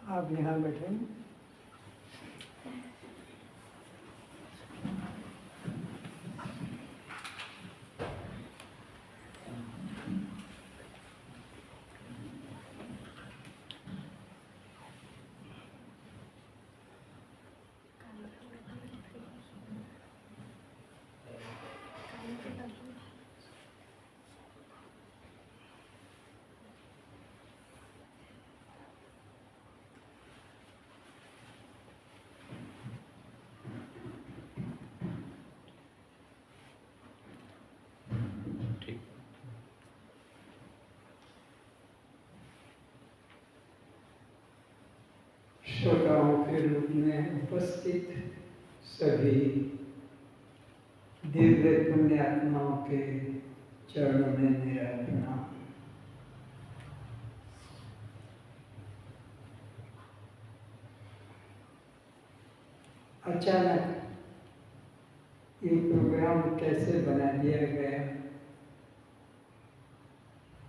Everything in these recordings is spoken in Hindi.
आप यहाँ बैठे। श्रोताओं के रूप में उपस्थित सभी दिव्य पुण्यात्माओं के चरणों में मेरा प्रणाम। अचानक ये प्रोग्राम कैसे बना दिया गया,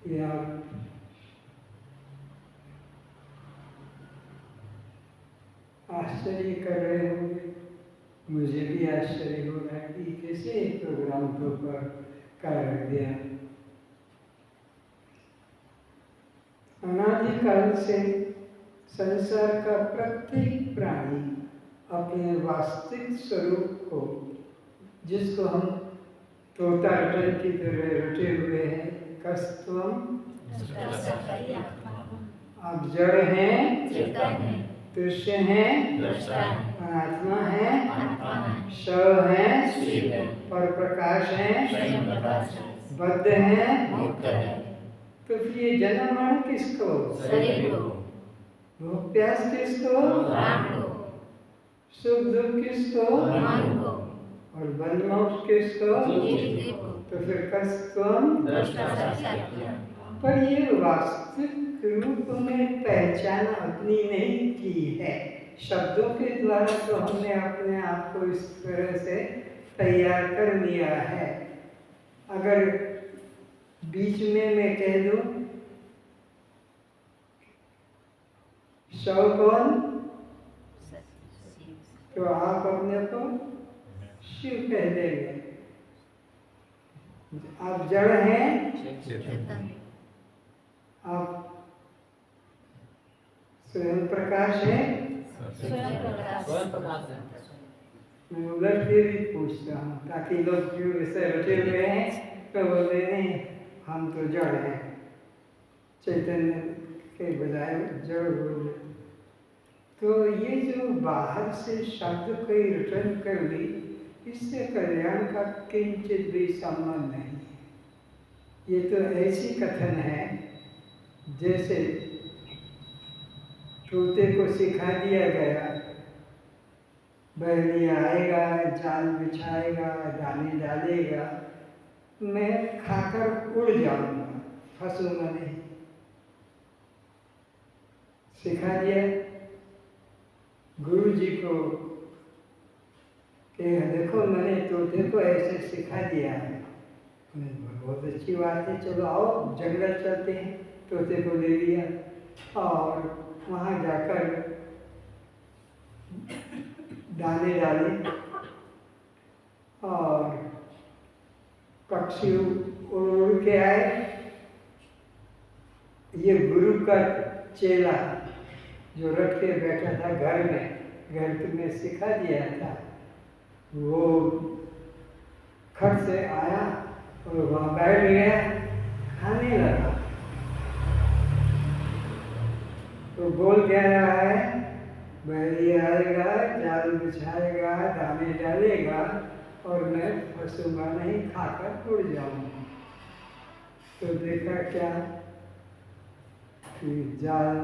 या आश्चर्य कर रहे होंगे। मुझे भी आश्चर्य हो रहा है कि कैसे एक प्रोग्राम के ऊपर कर दिया। अनादिकाल से संसार का प्रत्येक प्राणी अपने वास्तविक स्वरूप को, जिसको हम तोता रटन की तरह रटे हुए हैं, कस्तम आप जड़ हैं, दृश्य हैं, अनात्मा है, शव है, पर प्रकाश है, बद्ध है, तो फिर ये जन्म मरण किसको? भूख प्यास किसको? सुख दुख किसको? और बंध मोक्ष किसको? तो फिर कस्तम। पर ये वास्तविक रूप में पहचान अपनी नहीं की है। शब्दों के द्वारा तो हमने अपने आप को इस तरह से तैयार कर लिया है। अगर बीच में मैं कह दूं शव कौन, तो आप अपने को शिव कह देंगे। आप जड़ हैं, आप स्वयं प्रकाश है। मैं उधर से भी पूछता हूँ ताकि लोग जो ऐसे रटे हुए हैं तो बोले नहीं हम तो जड़ हैं, चैतन्य के बजाय जड़ बोले। तो ये जो बाहर से शब्द कोई रिटर्न कर ली, इससे कल्याण का किंचित भी संबंध नहीं। ये तो ऐसी कथन है जैसे तोते को सिखा दिया गया, बैरिया आएगा, जाल बिछाएगा, दाने डालेगा, मैं खाकर उड़ जाऊंगा, फंसूंगा नहीं। सिखा दिया गुरु जी को कि देखो मैंने तोते को ऐसे सिखा दिया है। बहुत अच्छी बात है, चलो आओ जंगल चलते हैं। तोते को ले लिया और वहाँ जाकर दाने डाले और पक्षी उड़ के आए। ये गुरु का चेला जो रट के बैठा था घर में सिखा दिया था, वो खट से आया और वहाँ बैठ गया, खाने लगा। तो बोल क्या रहा है, बैरिया आएगा, जाल बिछाएगा, दाने डालेगा और मैं फंसूंगा नहीं, खाकर उड़ जाऊंगा। तो देखा क्या कि जाल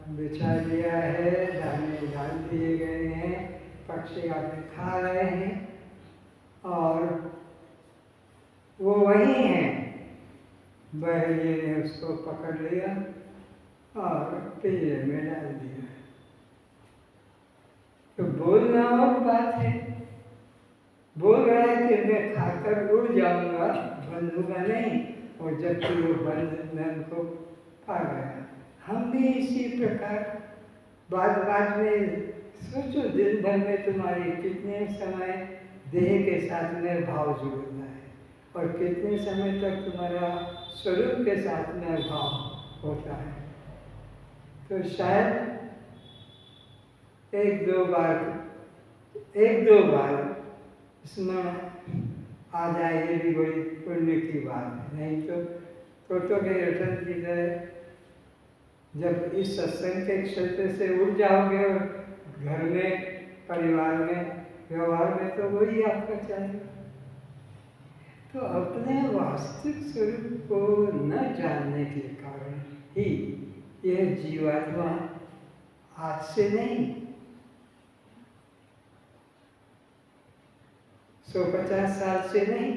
बिछा दिया है, दाने डाल दिए गए हैं, पक्षी आके खा रहे हैं और वो वही है। बैरिए ने उसको पकड़ लिया और पिंजरे में डाल दिया। तो बोलना और बात है, बोल रहा है कि मैं खाकर उड़ जाऊंगा, बंधूंगा नहीं, और जबकि वो बंधन को पा गया। हम भी इसी प्रकार बात बात में सोचो, दिन भर में तुम्हारी कितने समय देह के साथ में भाव जुड़ता है और कितने समय तक तुम्हारा स्वरूप के साथ में भाव होता है। तो शायद एक दो बार इसमें आ जाए, ये भी बड़ी पुण्य की बात है। नहीं तो के रटन की तरह जब इस सत्संग के क्षेत्र से उड़ जाओगे और घर में, परिवार में, व्यवहार में, तो वही आपका चाहिए। तो अपने वास्तविक स्वरूप को न जानने के कारण ही यह जीवात्मा आज से नहीं, 150 साल से नहीं,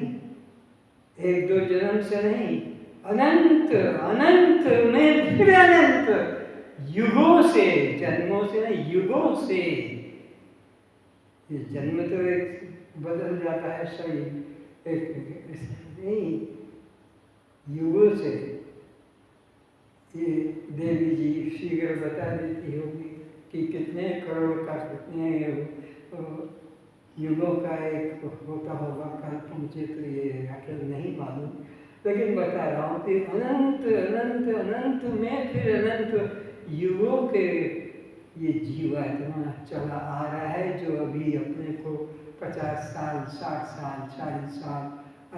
1-2 जन्म से नहीं, अनंत अनंत में फिर अनंत युगों से, जन्मों से नहीं, युगों से। ये जन्म तो एक बदल जाता है शरीर, एक नहीं, युगों से। ये देवी जी शीघ्र बता देती होगी कि कितने करोड़ का, कितने युगों का एक होता होगा कल्प, मुझे तो ये अकल नहीं मालूम, लेकिन बता रहा हूँ कि अनंत अनंत अनंत में फिर अनंत युगों के ये जीवात्मा चला आ रहा है, जो अभी अपने को 50 साल, 60 साल, 40 साल,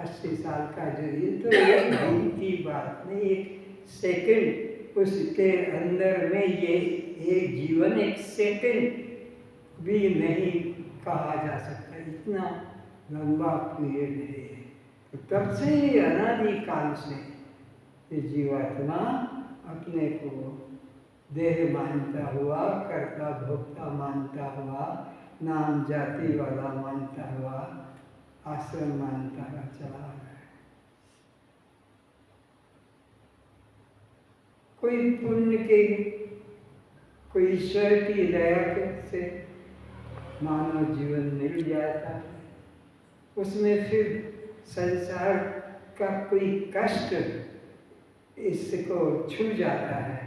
80 साल का जो, ये तो एक दिन की बात नहीं, एक सेकंड, उसके अंदर में ये एक जीवन, एक सेकंड भी नहीं कहा जा सकता, इतना लंबा पीरियड है। तो तब से अनादि काल से ये जीवात्मा अपने को देह मानता हुआ, कर्ता भोक्ता मानता हुआ, नाम जाति वाला मानता हुआ, आश्रम मानता हुआ चला रहा है। कोई पुण्य के, कोई ईश्वर की दया से मानव जीवन मिल जाता है, उसमें फिर संसार का कोई कष्ट इसको छू जाता है,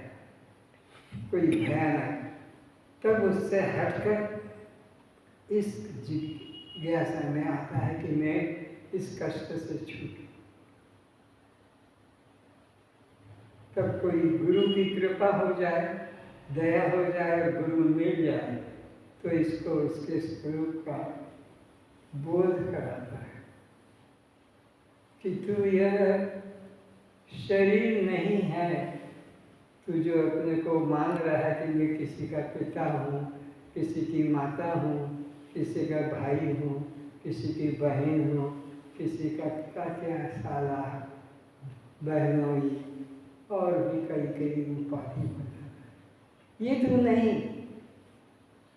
कोई भयानक, तब उससे हटकर इस जिज्ञासा में आता है कि मैं इस कष्ट से छूटूं। तब कोई गुरु की कृपा हो जाए, दया हो जाए, गुरु मिल जाए, तो इसको उसके स्वरूप का बोध कराता है कि तू यह शरीर नहीं है, तू जो अपने को मान रहा है कि मैं किसी का पिता हूँ, किसी की माता हूँ, किसी का भाई हूँ, किसी की बहन हूँ, किसी का क्या साला बहनोई, और भी कई उपाधि बता, ये तू नहीं।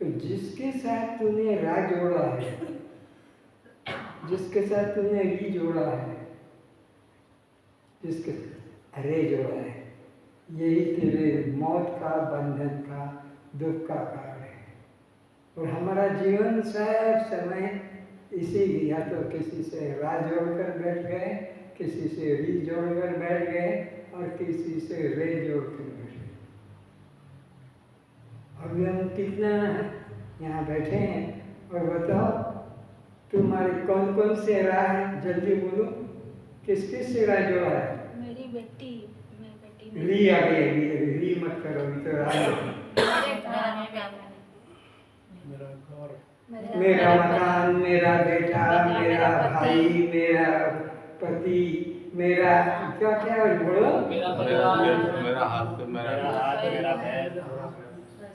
तो जिसके साथ तूने रा जोड़ा है, जिसके साथ तूने री जोड़ा है, जिसके अरे जोड़ा है, यही तेरे मौत का, बंधन का, दुख का कारण है। और हमारा जीवन सब समय इसी, या तो किसी से रा जोड़कर बैठ गए, किसी से री जोड़कर बैठ गए, और किसी से रे जोड़कर बैठ गए। अभी हम कितना यहाँ बैठे हैं, और बताओ तुम्हारे कौन कौन से रा है, जल्दी बोलो, किस किस से रा जोड़ा है? मेरी बेटी, री आ गई, री मत करो, तो रा मेरा मकान, मेरा बेटा, मेरा भाई, मेरा पति, मेरा क्या क्या बोलो, मेरा परिवार, मेरा हाथ, मेरा पैर,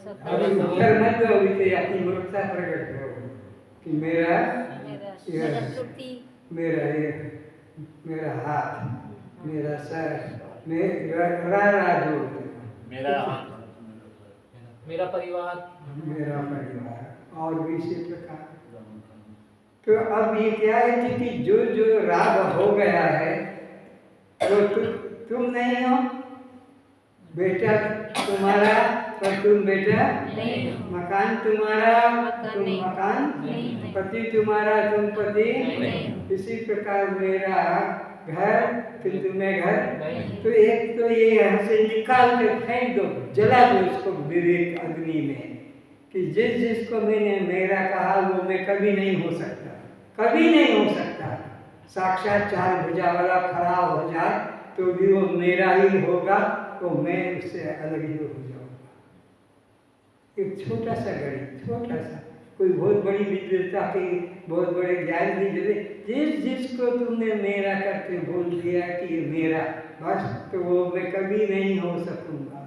अभी उत्तर मत दो, अभी तो अपनी मूर्खता प्रकट करो कि मेरा हाथ, मेरा सर, मेरा जोड़, मेरा परिवार, और भी इसी प्रकार। तो अब ये क्या है कि जो जो राग हो गया है, तो तुम नहीं हो, बेटा तुम्हारा और तुम बेटा, मकान तुम्हारा, तुम मकान, पति तुम्हारा, तुम पति, इसी प्रकार मेरा घर, फिर तुम्हें घर। तो एक तो ये यहाँ से निकाल के फेंक दो, जला दो इसको विवेक अग्नि में, कि जिस जिसको मैंने मेरा कहा वो मैं कभी नहीं हो सकता, कभी नहीं हो सकता। साक्षात चार भुजा वाला खड़ा हो जाए तो भी वो मेरा ही होगा, तो मैं उससे अलग ही हो जाऊंगा। एक छोटा सा गणित, छोटा सा, कोई बहुत बड़ी विद्वता की, बहुत बड़े ज्ञान की जरूरत। जिस जिसको तुमने मेरा करके बोल दिया कि ये मेरा, बस तो वो मैं कभी नहीं हो सकूंगा।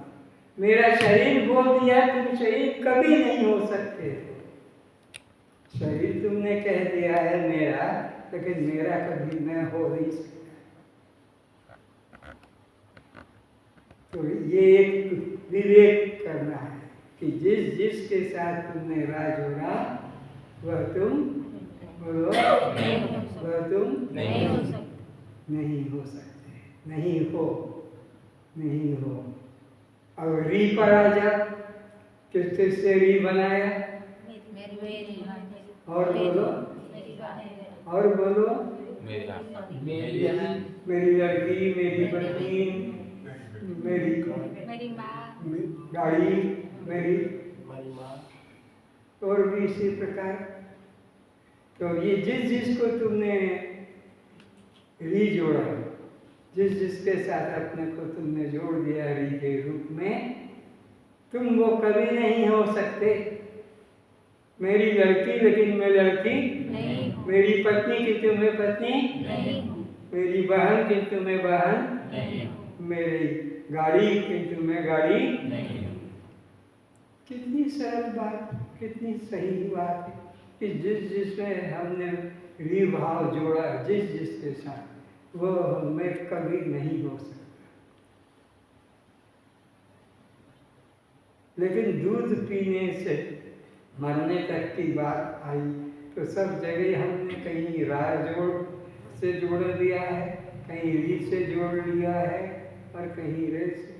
मेरा शरीर बोल दिया तुम शरीर कभी नहीं हो सकते। शरीर तुमने कह दिया है मेरा, लेकिन मेरा कभी मैं हो नहीं सकता। तो ये एक विवेक करना है कि जिस जिसके साथ तुमने राह जोड़ा वह तुम बोलो, वह तुम नहीं हो सकते, नहीं हो सकते, नहीं हो, नहीं हो। अब री पर आ जा, किससे री बनाया? और बोलो, और बोलो, मेरी मेरी लड़की, मेरी पत्नी, मेरी गाड़ी, मेरी, और भी इसी प्रकार। तो ये जिस जिसको तुमने री जोड़ा, जिस जिसके साथ अपने को तुमने जोड़ दिया री के रूप में, तुम वो कभी नहीं हो सकते। मेरी लड़की लेकिन मैं लड़की नहीं, मेरी पत्नी किंतु मैं पत्नी नहीं, मेरी बहन किंतु मैं बहन नहीं, मेरी गाड़ी किंतु मैं गाड़ी नहीं। कितनी सरल बात, कितनी सही बात है कि जिस जिसमें हमने विभाव जोड़ा, जिस जिसके साथ, वो मैं कभी नहीं हो सकता। लेकिन दूध पीने से मरने तक की बात आई तो सब जगह हमने कहीं राह जोड़ से जोड़ दिया है, कहीं री से जोड़ लिया है और कहीं रे से।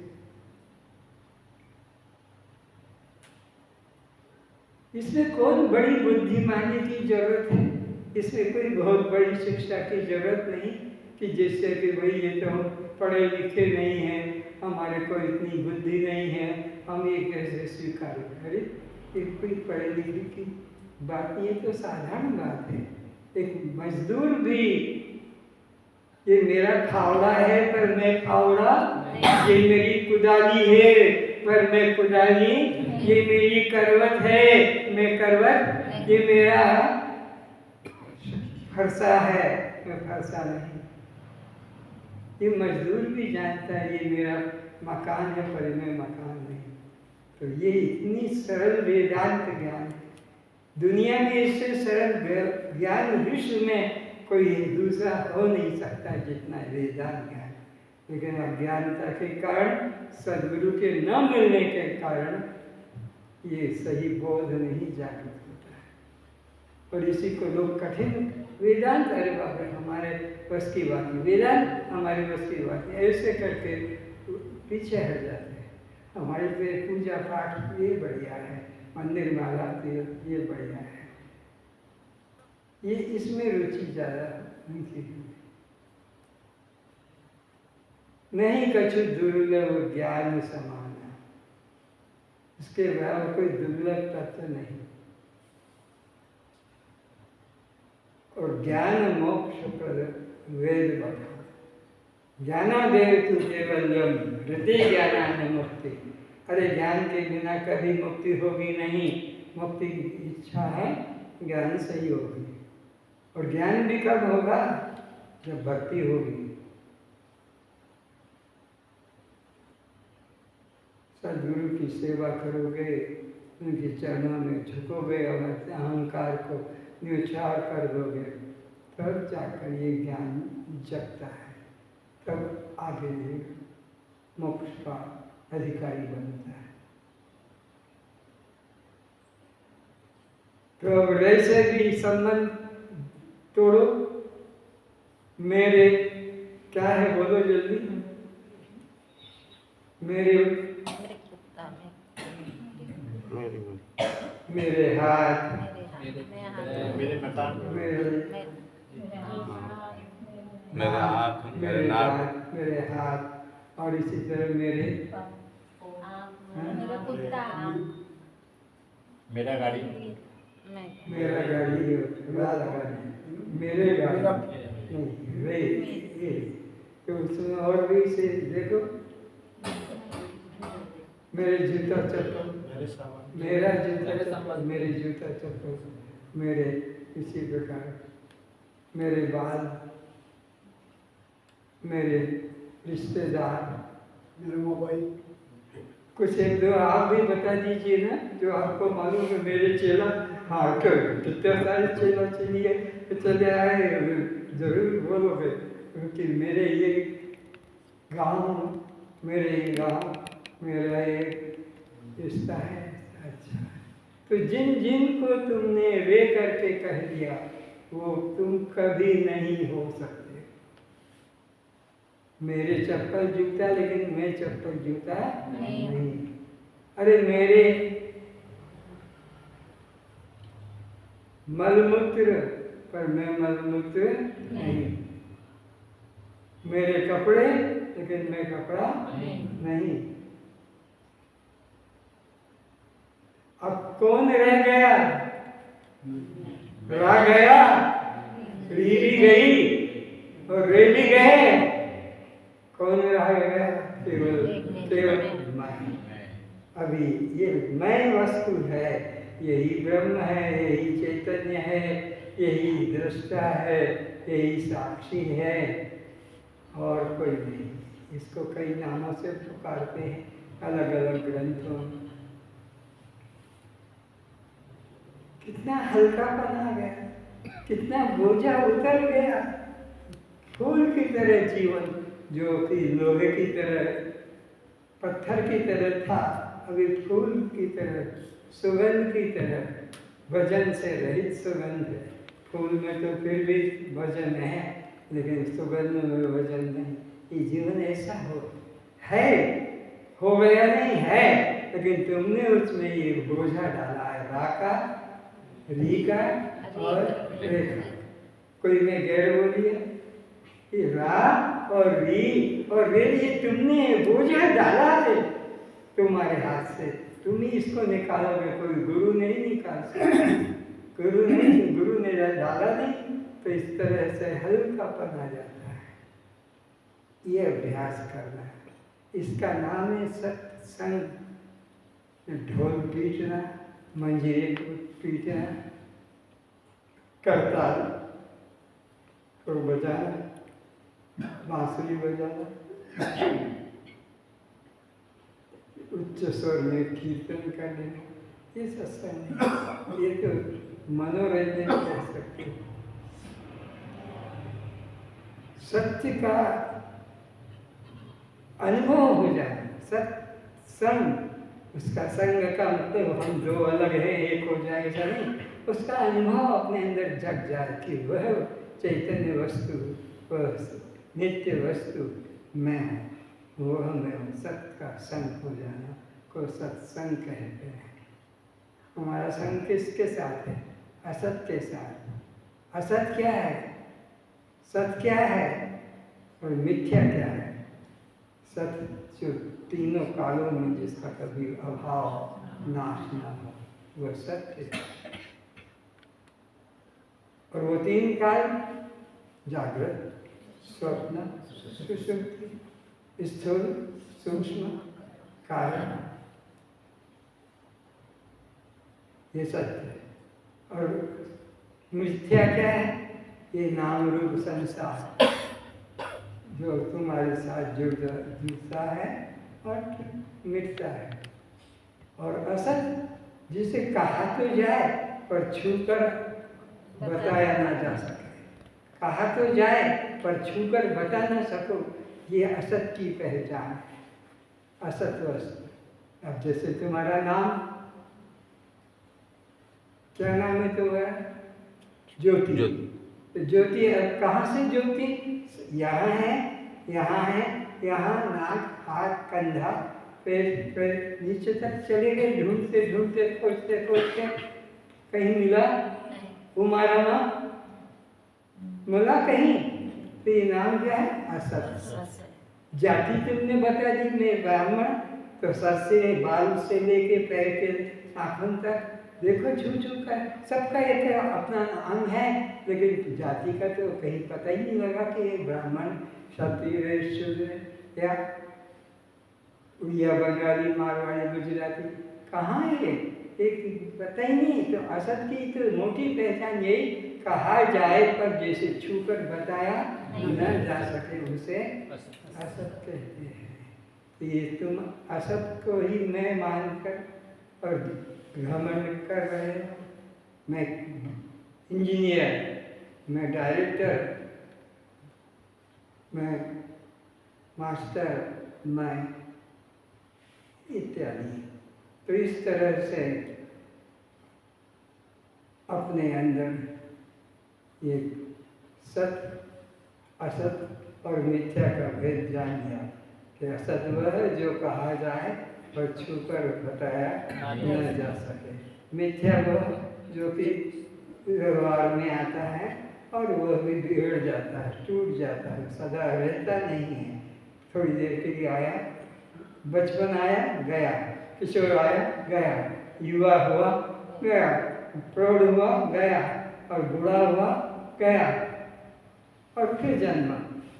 इसमें कौन बड़ी बुद्धिमानी की जरूरत है? इसमें कोई बहुत बड़ी शिक्षा की जरूरत नहीं कि जिससे कि भाई ये तो हम पढ़े लिखे नहीं हैं, हमारे को इतनी बुद्धि नहीं है, हम ये कैसे स्वीकार करें। एक कोई पढ़े लिखे की बात, ये तो साधारण बात है। एक मजदूर भी, ये मेरा फावड़ा है पर मैं फावड़ा, ये मेरी कुदाली है पर मैं कुदाली, ये मेरी करवट है मैं करवट, ये मेरा फरसा है मैं फरसा नहीं। ये मजदूर भी जानता है ये मेरा मकान है पर मैं मकान नहीं। तो ये इतनी सरल वेदांत ज्ञान, दुनिया में इससे सरल ज्ञान विश्व में कोई दूसरा हो नहीं सकता जितना वेदांत ज्ञान। लेकिन अज्ञानता के कारण, सदगुरु के न मिलने के कारण ये सही बोध नहीं जागृत होता है। और इसी को लोग कठिन वेदांत, अरे बाप रे हमारे बस की बात नहीं, वेदांत हमारे बस की बात नहीं, ऐसे करके पीछे हट जाते हैं। हमारे पे पूजा पाठ ये बढ़िया है, मंदिर में आते ये बढ़िया है, ये इसमें रुचि ज़्यादा उनकी नहीं। कछु दुर्लभ ज्ञान समान, इसके अलावा कोई दुर्लभ तत्व नहीं। और ज्ञान मोक्ष पर वेद बता, ज्ञानादेव तु केवल्यम हृदय ज्ञानान मुक्ति। अरे ज्ञान के बिना कभी मुक्ति होगी नहीं। मुक्ति की इच्छा है, ज्ञान सही होगी। और ज्ञान भी कब होगा? जब भक्ति होगी। सदगुरु की सेवा करोगे, उनके चरणों में झुकोगे और अहंकार को न्यूचार कर दोगे, तब जाकर ये ज्ञान जगता है, तब आगे ये मोक्ष का अधिकारी बनता है। तो अब वैसे भी संबंध तोड़ो। मेरे क्या है बोलो जल्दी। मेरे मेरे हाथ, मेरे मकान, मेरे मेरा हाथ, मेरे मेरे नाक, हाथ, मेरे हाथ, और इसी तरह मेरे मेरा कुत्ता, मेरा गाड़ी मैं मेरा गाड़ी वाला गाड़ी मेरे गाड़ी नहीं रे ये तो उसमें और भी से देखो मेरे जूता चप्पल मेरे सामान मेरा जूता चप्पल मेरे जूता चप्पल मेरे इसी प्रकार मेरे बाल मेरे रिश्तेदार मेरा मोबाइल कुछ एक दो आप भी बता दीजिए ना जो आपको मालूम है मेरे चेला हाँ कितने सारे चेला चलिए चले आए जरूर बोलोगे क्योंकि मेरे ये गांव मेरे गांव मेरा एक रिश्ता है। अच्छा तो जिन जिन को तुमने वे करके कह दिया वो तुम कभी नहीं हो सकते। मेरे चप्पल जूता लेकिन मैं चप्पल जूता नहीं। अरे मेरे मलमूत्र पर मैं मलमूत्र नहीं। मेरे कपड़े लेकिन मैं कपड़ा नहीं। अब कौन रह गया? रह गया, रीढ़ी गई और रे भी गए। कौन रह गया? केवल केवल मैं। अभी ये मैं वस्तु है, यही ब्रह्म है, यही चैतन्य है, यही दृष्टा है, यही साक्षी है और कोई नहीं। इसको कई नामों से पुकारते हैं अलग अलग ग्रंथों में। कितना हल्कापन आ गया, कितना बोझा उतर गया। फूल की तरह जीवन जो कि लोहे की तरह पत्थर की तरह था अभी फूल की तरह सुगंध की तरह वजन से रहित सुगंध है। फूल में तो फिर भी वजन है लेकिन सुगंध में वजन नहीं। ये जीवन ऐसा है हो गया नहीं है लेकिन तुमने उसमें ये बोझा डाला है राका रीका और रेखा। कोई में गैर बोलिए ये रा और री और रे ये तुमने बोझा डाला है तुम्हारे हाथ से। तुम ही इसको निकालोगे, कोई गुरु नहीं निकाल सकता। गुरु ने डाला नहीं तो इस तरह से हल्कापन आ जाता है। ये अभ्यास करना है, इसका नाम है सत्संग। ढोल पीटना, मंजीरे को पीटना, करताल को बजाना, बांसुरी बजाना, उच्च स्वर में कीर्तन कर लेना, ये सत्संग नहीं। ये तो मनोरंजन कह सकते हैं। सत्य का अनुभव हो जाए, सत्संग। उसका संग का मतलब हम दो अलग हैं एक हो जाए ऐसा नहीं। उसका अनुभव अपने अंदर जग जाए कि वह चैतन्य वस्तु, वह नित्य वस्तु मैं हूँ, वो हमें सत्य का संग हो जाना को सत्संग कहते हैं। हमारा संग किसके साथ है? असत के साथ। असत क्या है? सत्य क्या है और मिथ्या क्या है? सत्य जो तीनों कालों में जिसका कभी अभाव नाश ना हो वह सत्य है। और वो तीन काल जागृत, स्वप्न, सुषुप्ति, स्थूल, सूक्ष्म, कारण, ये सत्य है। और मिथ्या क्या है? ये नाम रूप संसार जो तुम्हारे साथ जुड़ता है और मिटता है। और असत जिसे कहा तो जाए पर छूकर बताया ना जा सके। कहा तो जाए पर छूकर बता ना सको, ये असत की पहचान है। असत वस्तु। अब जैसे तुम्हारा नाम क्या नाम है तुम्हारा? ज्योति। तो ज्योति अब कहाँ से ज्योति? यहाँ है, यहाँ है, यहाँ नाक, हाथ, कंधा, पैर नीचे तक चले गए। ढूंढते ढूंढते खोजते खोजते कहीं मिला तुम्हारा नाम? मिला कहीं? तो ये नाम क्या है? असत। जाति तुमने बता दी मैं ब्राह्मण, तो सर से बाल से लेके पैर के नाखून तक देखो छू छू कर सबका एक अपना अंग है, लेकिन जाति का तो कहीं पता ही नहीं लगा कि ये ब्राह्मण, क्षत्रिय, शूद्र या उड़िया, बंगाली, मारवाड़ी, गुजराती कहाँ है ये? एक पता ही नहीं। तो असत की तो मोटी पहचान यही कहा जाए, पर जैसे छू कर बताया न जा सके उसे असत कहते हैं। तो ये तुम असत को ही मैं मानकर और घमंड कर रहे हो। मैं इंजीनियर, मैं डायरेक्टर, मैं मास्टर, मैं इत्यादि। तो इस तरह से अपने अंदर ये सत, असत और मिथ्या का भेद जान लिया कि असत वह है जो कहा जाए और छूकर बताया न जा सके, मिथ्या वह जो कि व्यवहार में आता है और वह भी बिगड़ जाता है, टूट जाता है, सदा रहता नहीं है। थोड़ी देर के लिए आया, बचपन आया गया, किशोर आया गया, युवा हुआ गया, प्रौढ़ हुआ गया और बूढ़ा हुआ गया और फिर जन्म।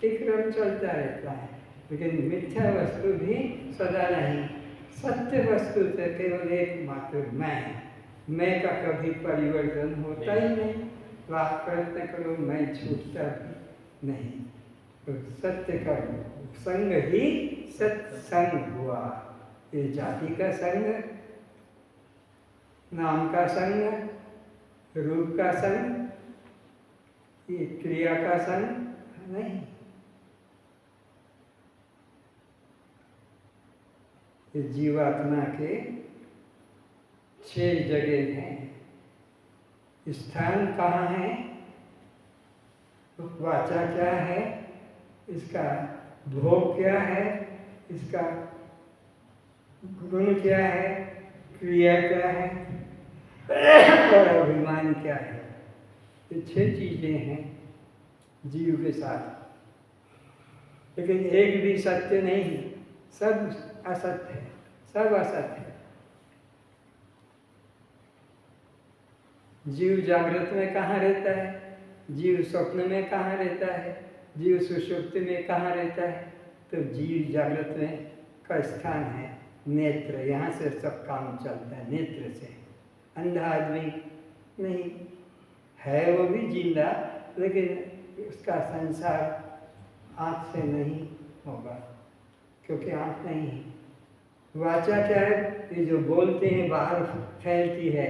एक क्रम चलता रहता है। लेकिन मिथ्या वस्तु भी सदा नहीं, सत्य वस्तु तो केवल एकमात्र मैं का कभी परिवर्तन होता ही नहीं। लाख प्रयत्न करो, मैं छूटता भी नहीं। तो सत्य का संग ही सत्संग हुआ। ये जाति का संग, नाम का संग, रूप का संग, ये क्रिया का संग नहीं। ये जीवात्मा के 6 जगह हैं। स्थान कहाँ है, वाचा क्या है, इसका भोग क्या है, इसका गुण क्या है, क्रिया क्या है और अभिमान क्या है। ये 6 चीजें हैं जीव के साथ। लेकिन एक भी सत्य नहीं, सब असत्य है, सब असत्य है। जीव जागृत में कहाँ रहता है, जीव स्वप्न में कहाँ रहता है, जीव सुषुप्ति में कहाँ रहता है। तो जीव जागृत में का स्थान है नेत्र, यहाँ से सब काम चलता है नेत्र से। अंधा आदमी नहीं है, वो भी जिंदा, लेकिन उसका संसार आँख से नहीं होगा, क्योंकि आँख नहीं है। वाचा क्या है, ये जो बोलते हैं बाहर फैलती है।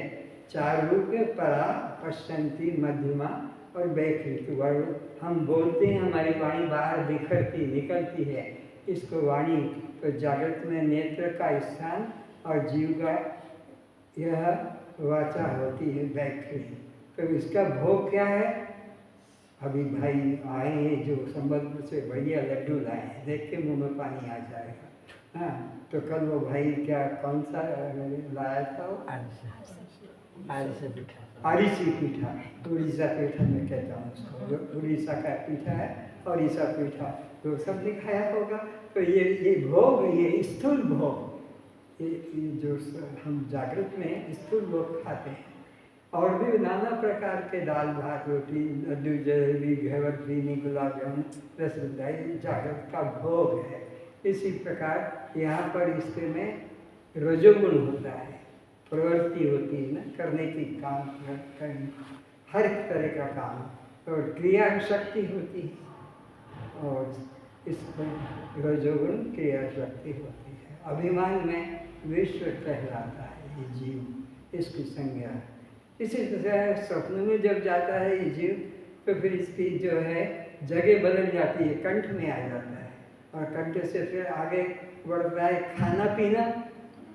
4 रूप है, परा, पश्चंती, मध्यमा और वैकृत वर्ण। हम बोलते हैं, हमारी वाणी बाहर बिखरती निकलती है, इसको वाणी। तो जागृत में नेत्र का स्थान और जीव का यह वाचा होती है वैकृत। तो इसका भोग क्या है। अभी भाई आए हैं जो संबलपुर से, बढ़िया लड्डू लाए हैं, देख के मुँह में पानी आ जाएगा। हाँ, तो कल वो भाई क्या कौन सा लाया था वो, आरिसी पीठा, उड़ीसा पीठा में कहता हूँ उसको, उड़ीसा का पीठा है, उड़ीसा पीठा, तो सबने खाया होगा। तो ये भोग, ये स्थूल भोग, ये जो हम जागृत में स्थूल भोग खाते हैं। और भी नाना प्रकार के दाल भात रोटी, लड्डू, जलेबी, घेवर, चीनी, गुलाब जामुन, रसगुल्ला जागृत का भोग है। इसी प्रकार यहाँ पर इसके में रजोगुण होता है, प्रवृत्ति होती है ना, करने की काम करने, हर तरह का काम, और क्रिया शक्ति होती है, और इसमें रजोगुण क्रिया शक्ति होती है। अभिमान में विश्व कहलाता है ये जीव, इसकी संज्ञा। इसी तरह स्वप्न में जब जाता है ये जीव, तो फिर इसकी जो है जगह बदल जाती है, कंठ में आ जाता है, और कंठ से फिर आगे बढ़ता है खाना पीना।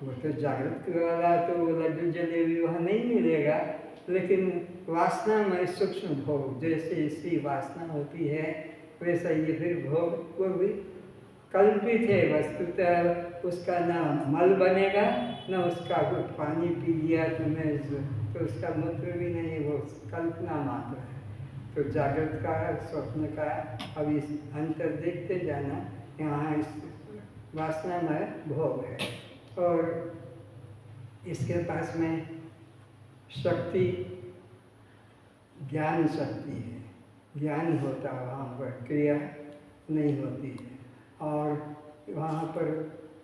वो तो जागृत वाला तो लड्डू जलेबी वहाँ नहीं मिलेगा, लेकिन वासना में सूक्ष्म भोग, जैसे इसकी वासना होती है वैसा ये फिर भोग, वो भी कल्पित है। वस्तुतः उसका ना मल बनेगा, ना उसका कुछ पानी पी लिया तुमने तो उसका मूत्र भी नहीं, वो कल्पना मात्र है। तो जागृत का स्वप्न का अब इस अंतर देखते जाना, यहाँ इस वासना में भोग है। और इसके पास में शक्ति ज्ञान शक्ति है, ज्ञान होता है वहाँ पर, क्रिया नहीं होती है। और वहाँ पर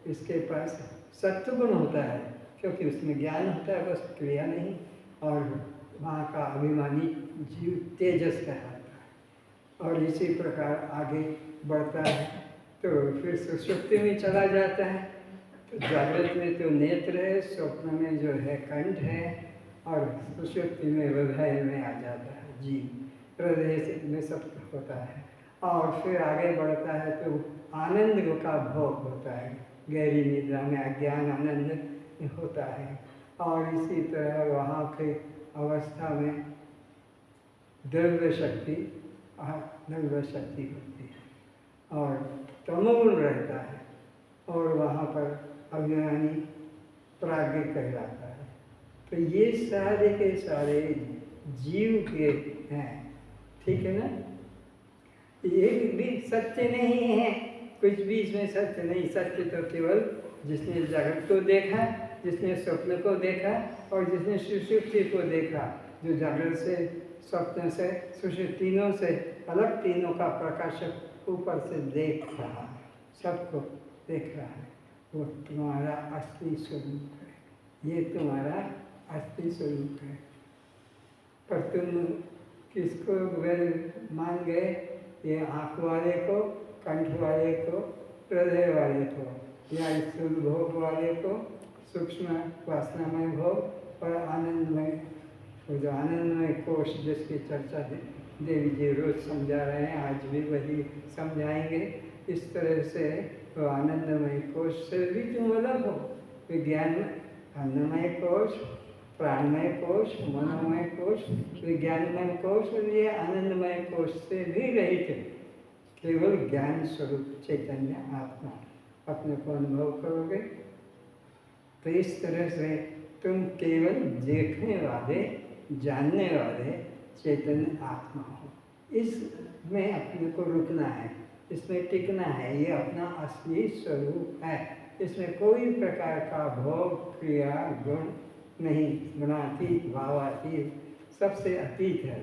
इसके पास सत्व गुण होता है, क्योंकि उसमें ज्ञान होता है, बस क्रिया नहीं। और वहाँ का अभिमानी जीव तेजस कहलाता है। और इसी प्रकार आगे बढ़ता है तो फिर सुषुप्ति में चला जाता है। तो जागृत में तो नेत्र है, स्वप्न में जो है कंठ है, और सुषुप्ति में हृदय में आ जाता है जीव, हृदय से में सब होता है। और फिर आगे बढ़ता है तो आनंद का भोग होता है, गहरी निद्रा में अज्ञान आनंद होता है। और इसी तरह वहाँ के अवस्था में द्रव्य शक्ति होती है और तमोगुण रहता है, और वहाँ पर अज्ञानी प्राज्ञ कहलाता है। तो ये सारे के सारे जीव के हैं, ठीक है ना। एक भी सत्य नहीं है, कुछ भी इसमें सत्य नहीं। सत्य तो केवल जिसने जगत को देखा, जिसने स्वप्न को देखा और जिसने सुषुप्ति को देखा, जो जागृत से, स्वप्न से, सुषुप्ति तीनों से अलग, तीनों का प्रकाशक ऊपर से देख रहा है, सबको देख रहा है, वो तुम्हारा असली स्वरूप है, ये तुम्हारा असली स्वरूप है। पर तुम किसको मान गए? ये आँख वाले को, कंठ वाले को, हृदय वाले को, या स्थूल भोग वाले को, सूक्ष्म वासनामय भोग और आनंदमय, वो जो आनंदमय कोश जिसकी चर्चा देवी जी रोज समझा रहे हैं, आज भी वही समझाएंगे। इस तरह से वो आनंदमय कोश से भी तुम अलग हो। विज्ञान में अन्नमय कोश, प्राणमय कोश, मनोमय कोश, विज्ञानमय कोश, और ये आनंदमय कोश से भी रहित है। केवल ज्ञान स्वरूप चैतन्य आत्मा अपने को अनुभव करोगे तो इस तरह से तुम केवल देखने वाले, जानने वाले चैतन्य आत्मा हो। इसमें अपने को रुकना है, इसमें टिकना है, ये अपना असली स्वरूप है। इसमें कोई प्रकार का भोग, क्रिया, गुण नहीं, गुणातीत, भावातीत, सबसे अतीत है।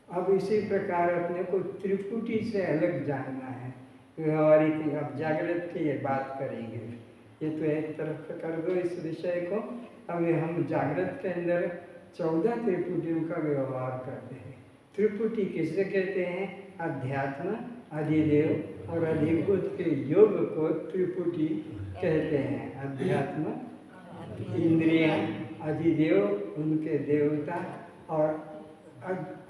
अब इसी प्रकार अपने को त्रिपुटी से अलग जानना है, व्यवहारिक। अब जागृत की ये बात करेंगे, ये तो एक तरफ कर दो इस विषय को। अब हम जागृत के अंदर 14 त्रिपुटियों का व्यवहार करते हैं। त्रिपुटी किसे कहते हैं? अध्यात्म, अधिदेव और अधिभूत के योग को त्रिपुटी कहते हैं। अध्यात्म, इंद्रियां, अधिदेव उनके देवता, और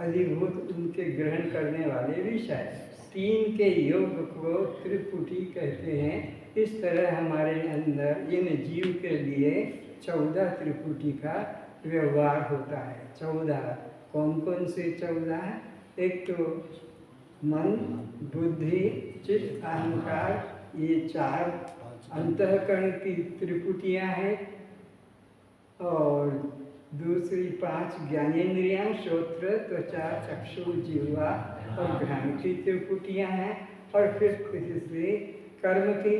अधिभूत उनके ग्रहण करने वाले विषय, तीन के योग को त्रिपुटी कहते हैं। इस तरह हमारे अंदर इन जीव के लिए 14 त्रिपुटी का व्यवहार होता है। 14 कौन कौन से 14 है? एक तो मन, बुद्धि, चित्त, अहंकार, ये 4 अंतःकरण की त्रिपुटियाँ हैं। और दूसरी 5 ज्ञानेन्द्रियाँ, श्रोत्र, त्वचा, चक्षु, जिह्वा और घ्राण की त्रिपुटियाँ हैं। और फिर तीसरी कर्म की,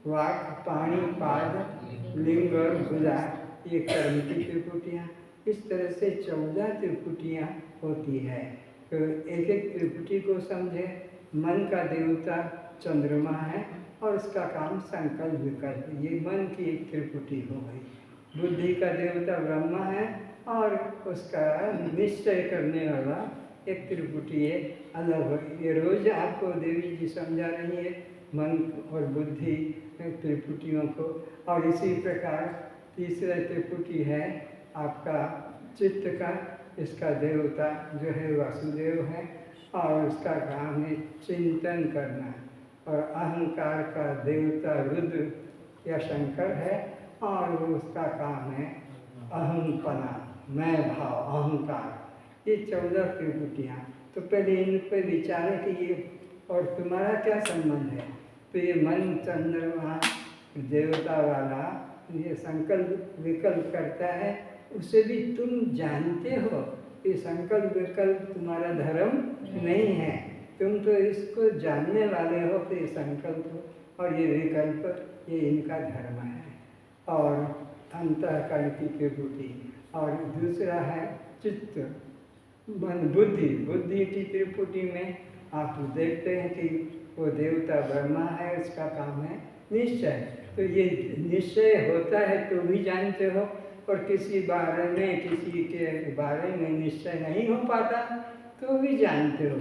वाक्, पाणी, पाद, लिंग और भुजा, ये कर्म की त्रिपुटियाँ। इस तरह से 14 त्रिपुटियाँ होती है। तो एक एक त्रिपुटी को समझे। मन का देवता चंद्रमा है और उसका काम संकल्प विकल्प, ये मन की एक त्रिपुटी हो गई। बुद्धि का देवता ब्रह्मा है और उसका निश्चय करने वाला एक त्रिपुटी है, अलग हो। ये रोज आपको देवी जी समझा रही है मन और बुद्धि त्रिपुटियों को। और इसी प्रकार तीसरा त्रिपुटी है आपका चित्त का, इसका देवता जो है वासुदेव है और उसका काम है चिंतन करना। और अहंकार का देवता रुद्र या शंकर है और उसका काम है अहंपना, मैं भाव, अहंकार। ये 14 त्रिपुटियाँ। तो पहले इन पर विचार कि ये और तुम्हारा क्या संबंध है। तो ये मन चंद्रमा देवता वाला ये संकल्प विकल्प करता है, उसे भी तुम जानते हो। ये संकल्प विकल्प तुम्हारा धर्म नहीं है, तुम तो इसको जानने वाले हो कि ये संकल्प और ये विकल्प ये इनका धर्म है। और अंतःकरण की त्रिपुटी, और दूसरा है चित्त मन बुद्धि। बुद्धि की त्रिपुटी में आप देखते हैं कि वो देवता ब्रह्मा है, उसका काम है निश्चय। तो ये निश्चय होता है तो भी जानते हो, और किसी बारे में किसी के बारे में निश्चय नहीं हो पाता तो भी जानते हो।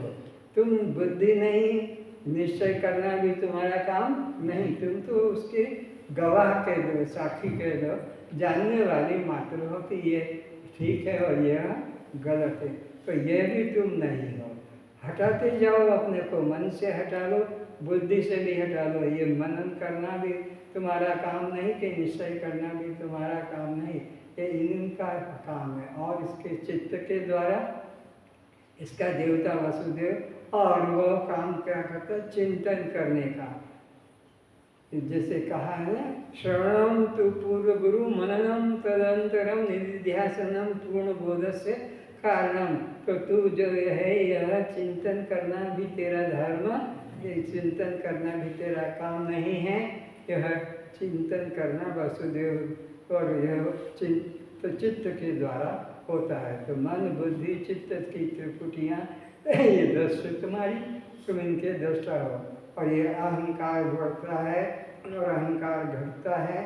तुम बुद्धि नहीं, निश्चय करना भी तुम्हारा काम नहीं, तुम तो उसके गवाह कह दो, साक्षी कह दो, जानने वाले मात्र हो कि ये ठीक है और यह गलत है। तो ये भी तुम नहीं हो। हटाते जाओ अपने को, मन से हटा लो, बुद्धि से भी हटा लो। ये मनन करना भी तुम्हारा काम नहीं कि निश्चय करना भी तुम्हारा काम नहीं, ये इनका काम है। और इसके चित्त के द्वारा इसका देवता वसुदेव, और वो काम क्या करता है, चिंतन करने का। जैसे कहा है ना, श्रवणम तु पूर्व गुरु मननम तदंतरम निधिध्यासनम पूर्ण बोध से कारणम। तो तू जो है यह चिंतन करना भी तेरा धर्म, ये चिंतन करना भी तेरा काम नहीं है। यह चिंतन करना वसुदेव और यह चित्त के द्वारा होता है। तो मन बुद्धि चित्त की त्रिपुटियाँ ये दृष्टि तुम्हारी, तुम इनके दृष्टा हो। और ये अहंकार बढ़ता है और अहंकार घटता है।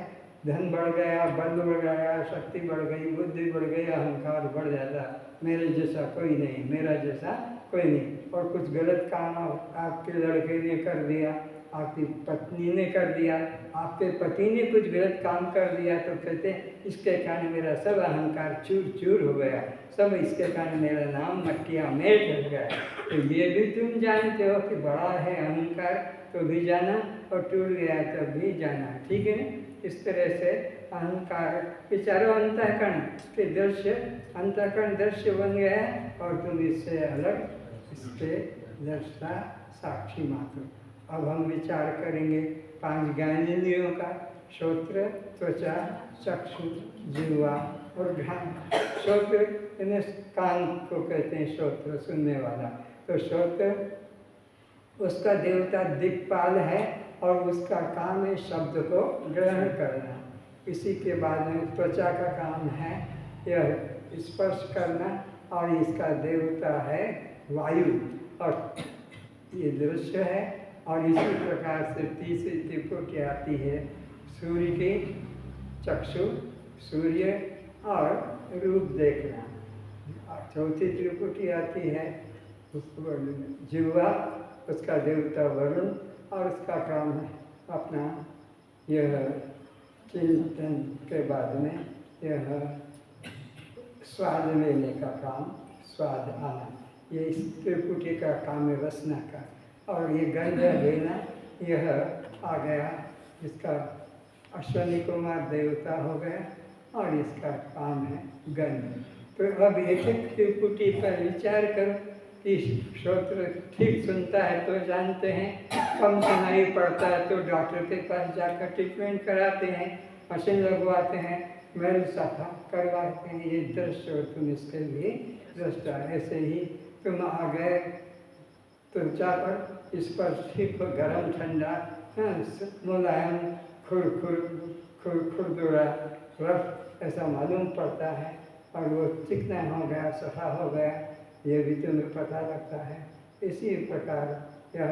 धन बढ़ गया, बल बढ़ गया, शक्ति बढ़ गई, बुद्धि बढ़ गई, अहंकार बढ़ जाता। मेरे जैसा कोई नहीं, मेरा जैसा कोई नहीं। और कुछ गलत काम आपके लड़के ने कर दिया, आपकी पत्नी ने कर दिया, आपके पति ने कुछ गलत काम कर दिया, तो कहते हैं इसके कारण मेरा सब अहंकार चूर चूर हो गया, सब इसके कारण मेरा नाम मट्टिया मेट हो गया। तो ये भी तुम जानते हो कि बड़ा है अहंकार तो भी जाना, और टूट गया तो भी जाना। ठीक है ना? इस तरह से अहंकार के चारों अंतःकरण के दृश्य, अंतःकरण दृश्य बन गया, और तुम इससे अलग, इसके दृष्टा साक्षी मात्र। अब हम विचार करेंगे 5 ज्ञानेंद्रियों का, श्रोत्र, त्वचा, चक्षु, जिह्वा और घ्राण। श्रोत्र यानी कान को कहते हैं श्रोत्र, सुनने वाला। तो श्रोत्र उसका देवता दिक्पाल है, और उसका काम है शब्द को ग्रहण करना। इसी के बाद में त्वचा का काम है यह स्पर्श करना, और इसका देवता है वायु, और ये दृश्य है। और इसी प्रकार से तीसरी त्रिपुटी आती है सूर्य की, चक्षु, सूर्य और रूप देखना। और चौथी त्रिपुटी आती है जिह्वा, उसका देवता वरुण, और उसका काम है अपना यह चिंतन के बाद में यह स्वाद लेने का काम, स्वाद आना। ये इस त्रिपुटी का काम है रसना का। और ये गंध लेना, यह आ गया, इसका अश्वनी कुमार देवता हो गया, और इसका काम है गंध। तो अब एक एक त्रिपुटी पर विचार करो कि श्रोत्र ठीक सुनता है तो जानते हैं, कम सुनाई पड़ता है तो डॉक्टर के पास जाकर ट्रीटमेंट कराते हैं, मशीन लगवाते हैं, मेल सफा करवाते हैं। ये दृश्य, और तुम इसके लिए दृष्टा। ऐसे ही तुम आ गए त्वचा पर, इस पर ठीक हो, गर्म ठंडा, मुलायम, खुरदुरा, रफ ऐसा मालूम पड़ता है, और वो चिकना हो गया, सफा हो गया, ये भी तुम्हें पता लगता है। इसी प्रकार यह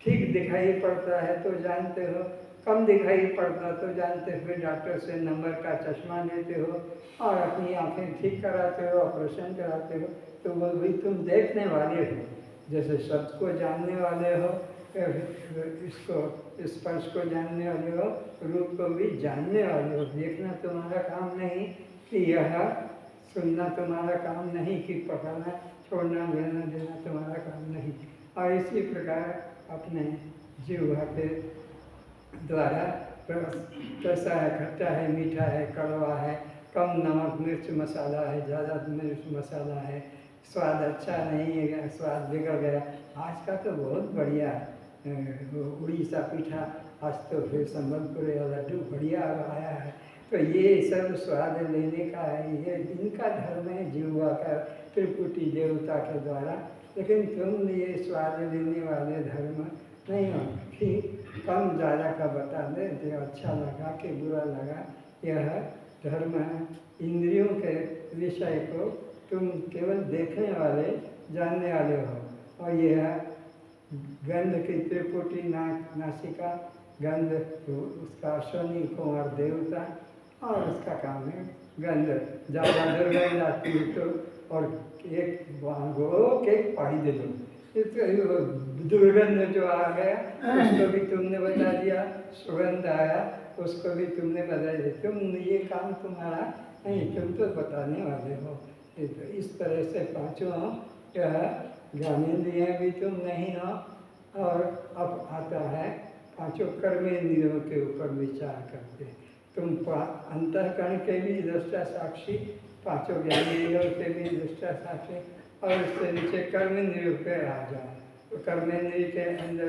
ठीक दिखाई पड़ता है तो जानते हो, कम दिखाई पड़ता तो जानते हो, फिर डॉक्टर से नंबर का चश्मा लेते हो और अपनी आंखें ठीक कराते हो, ऑपरेशन कराते हो। तो वो भी तुम देखने वाले हो, जैसे शब्द को जानने वाले हो, इसको स्पर्श को जानने वाले हो, रूप को भी जानने वाले हो। देखना तुम्हारा काम नहीं, कि यह सुनना तुम्हारा काम नहीं, कि पकड़ना छोड़ना लेना देना तुम्हारा काम नहीं। और इसी प्रकार अपने जिह्वा के द्वारा कैसा है, खट्टा है, मीठा है, कड़वा है, कम नमक मिर्च मसाला है, ज़्यादा मिर्च मसाला है, स्वाद अच्छा नहीं है, स्वाद बिगड़ गया। आज का तो बहुत बढ़िया उड़ीसा पीठा, आज तो फिर संबलपुर लड्डू बढ़िया आया है। तो ये सब स्वाद लेने का है, ये इनका धर्म है जिह्वा का, त्रिपुटी देवता के द्वारा। लेकिन तुम ये स्वाद लेने वाले धर्म नहीं हो कि कम ज़्यादा का बता दे, जो अच्छा लगा कि बुरा लगा, यह धर्म इंद्रियों के विषय को तुम केवल देखने वाले जानने वाले हो। और यह गंध की त्रिपुटी नासिका गंध उसका शनि कुमार देवता और उसका काम है गंध। ज़्यादा दुर्गंध आती है तो और एक गो के पानी दे दो, दुर्गंध जो आ गया उसको भी तुमने बता दिया, सुगंध आया उसको भी तुमने बता दिया। तुम ये काम तुम्हारा नहीं, तुम तो बताने वाले हो। तो इस तरह से पांचों ज्ञानेंद्रियाँ भी तुम नहीं हो। और अब आता है पांचों कर्मेंद्रियों के ऊपर विचार करते। तुम अंतःकरण के भी दृष्टा साक्षी, पांचों ज्ञानेंद्रियों के भी दृष्टा साक्षी, और उससे नीचे कर्मेंद्रियों पे आ जाओ। तो कर्मेंद्रिय के अंदर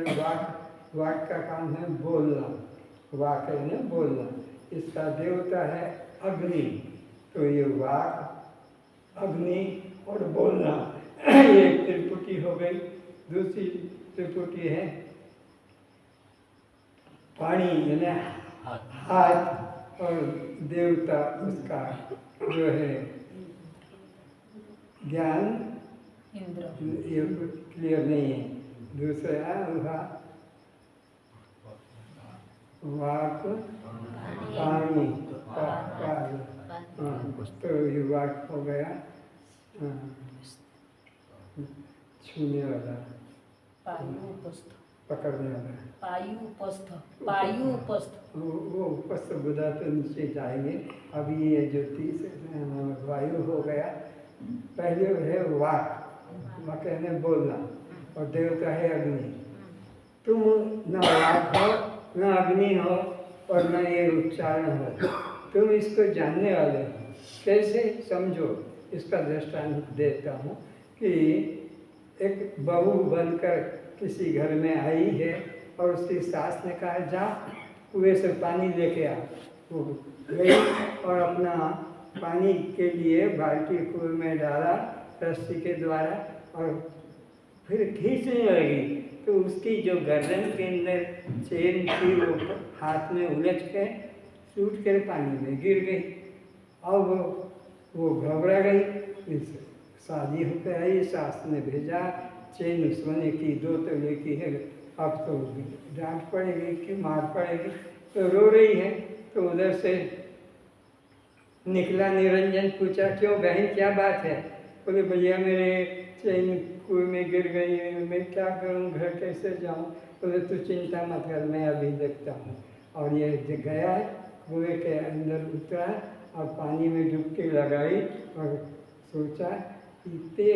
वाक का काम है बोलना, वाक है बोलना। इसका देवता है अग्नि। तो ये वाक, अग्नि और बोलना एक त्रिपुटी हो गई। दूसरी त्रिपुटी है पानी यानी हाथ, और देवता उसका जो है ज्ञान, इंद्र। ये क्लियर नहीं है। दूसरा हुआ वाक, पानी, काल। तो ये वाक हो गया छूने वाला, पायुपस्थ, पकड़ने वाला। पायुपस्थ, पायुपस्थ। वो उपस्थ बुधा तो नीचे जाएंगे। अभी ये जो 30 वायु हो गया। पहले है वाक, वाक यानी बोलना, और देवता है अग्नि। तुम न वाक हो, न अग्नि हो, और न ये उच्चारण हो। तुम इसको जानने वाले हो। कैसे समझो, इसका दृष्टांत देता हूँ कि एक बहू बनकर किसी घर में आई है और उसकी सास ने कहा जा कुएं से पानी लेके आ। वो गई और अपना पानी के लिए बाल्टी कुएं में डाला रस्सी के द्वारा, और फिर खींचने लगी तो उसकी जो गर्दन के अंदर चेन थी वो हाथ में उलझ के टूट कर पानी में गिर गई। और वो घबरा गई। शादी होकर आई, सास ने भेजा चेन सोने की 2 तोले की है, अब तो डांट पड़ेगी कि मार पड़ेगी। तो रो रही है। तो उधर से निकला निरंजन, पूछा क्यों बहन क्या बात है? बोले भैया मेरे चेन कुएं में गिर गई है, मैं क्या करूं, घर कैसे जाऊं? बोले तू चिंता मत कर, मैं अभी देखता हूं। और ये गया कुएं के अंदर उतरा और पानी में डुबकी लगाई और सोचा इतने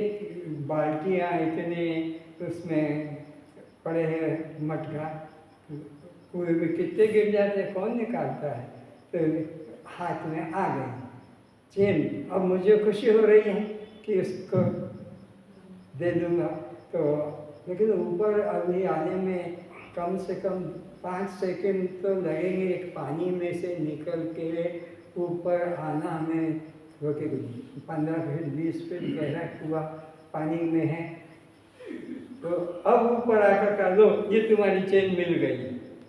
बाल्टियाँ इतने उसमें पड़े हैं मटका, कुएं में कितने गिर जाते हैं, कौन निकालता है? तो हाथ में आ गई चेन। अब मुझे खुशी हो रही है कि इसको दे दूंगा। तो लेकिन ऊपर अभी आने में कम से कम 5 सेकंड तो लगेंगे। एक पानी में से निकल के ऊपर आना में 15 फीट 20 फीट गहरा कुआं पानी में है। तो अब ऊपर आकर कह लो ये तुम्हारी चेन मिल गई,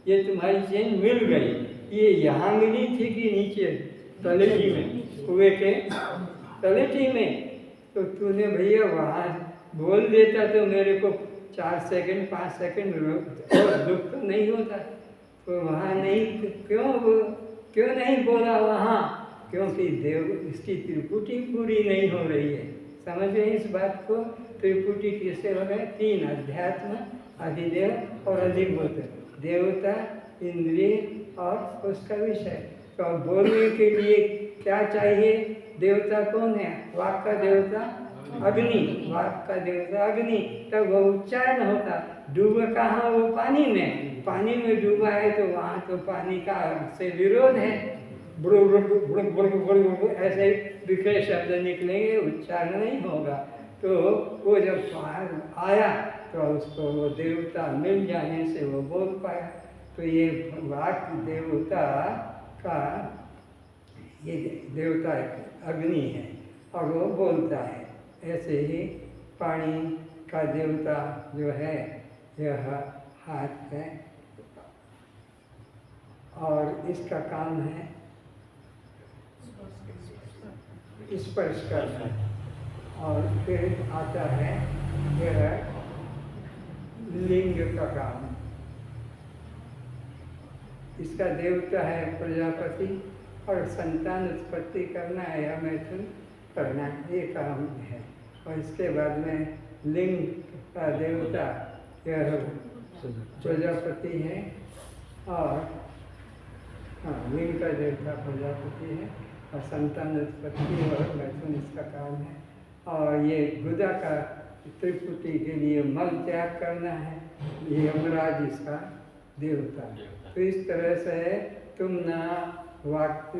ये तुम्हारी चेन मिल गई। ये यहाँ मिली थी कि नीचे तलेटी में, कुएं के तलेटी में? तो तूने भैया वहाँ बोल देता तो मेरे को 4 सेकंड 5 सेकंड दुख तो नहीं होता। तो वहाँ नहीं, क्यों नहीं बोला वहाँ? क्योंकि देव इसकी त्रिपुटी पूरी नहीं हो रही है। समझ रहे इस बात को? त्रिपुटी किससे हो गए? 3 अध्यात्म, अधिदेव और अधिभूत। देवता, इंद्रिय और उसका विषय। तो बोलने के लिए क्या चाहिए? देवता कौन है? वाक का देवता अग्नि, वाक का देवता अग्नि। तब वो उच्चारण होता। डूबा कहाँ? वो पानी में। पानी में डूबा है तो वहाँ तो पानी का से विरोध है। बुड़ बुड़ बुड़ बुड़ बुड़ बुड़ ऐसे विकट शब्द निकलेंगे, उच्चारण नहीं होगा। तो वो जब बाहर आया तो उसको वो देवता मिल जाने से वो बोल पाया। तो ये वाक देवता का, ये देवता अग्नि है और वो बोलता है। ऐसे ही पानी का देवता जो है यह हाथ है, और इसका काम है स्पर्श करना है। और फिर आता है यह लिंग का काम। इसका देवता है प्रजापति और संतान उत्पत्ति करना है या मैथुन करना, ये काम है। और इसके बाद में लिंग का देवता यह प्रजापति है और लिंग का देवता प्रजापति है और संतान उत्पत्ति और मैथुन इसका काम है। और ये गुदा का त्रिपुटी के लिए मल त्याग करना है, ये यमराज इसका देवता। तो इस तरह से तुम ना वाक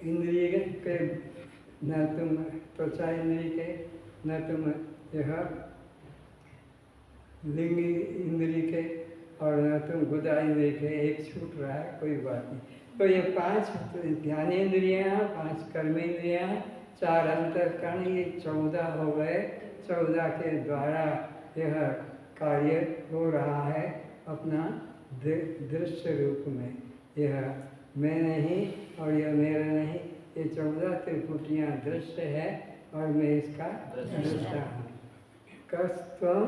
इंद्रिय के, न तुम त्वचा इंद्रिय के, न तुम यह लिंग इंद्रिय के और न तुम गुदा इंद्रिय के, एक छूट रहा है, कोई बात नहीं। तो ये 5 ज्ञानेन्द्रियाँ, 5 कर्मेंद्रियाँ, 4 अंतःकरण, ये 14 हो गए। 14 के द्वारा यह कार्य हो रहा है अपना दृश्य रूप में। यह मैं नहीं और यह मेरा नहीं, ये 14 त्रिपुटियाँ दृश्य है और मैं इसका दृष्टा हूँ। कस्तम,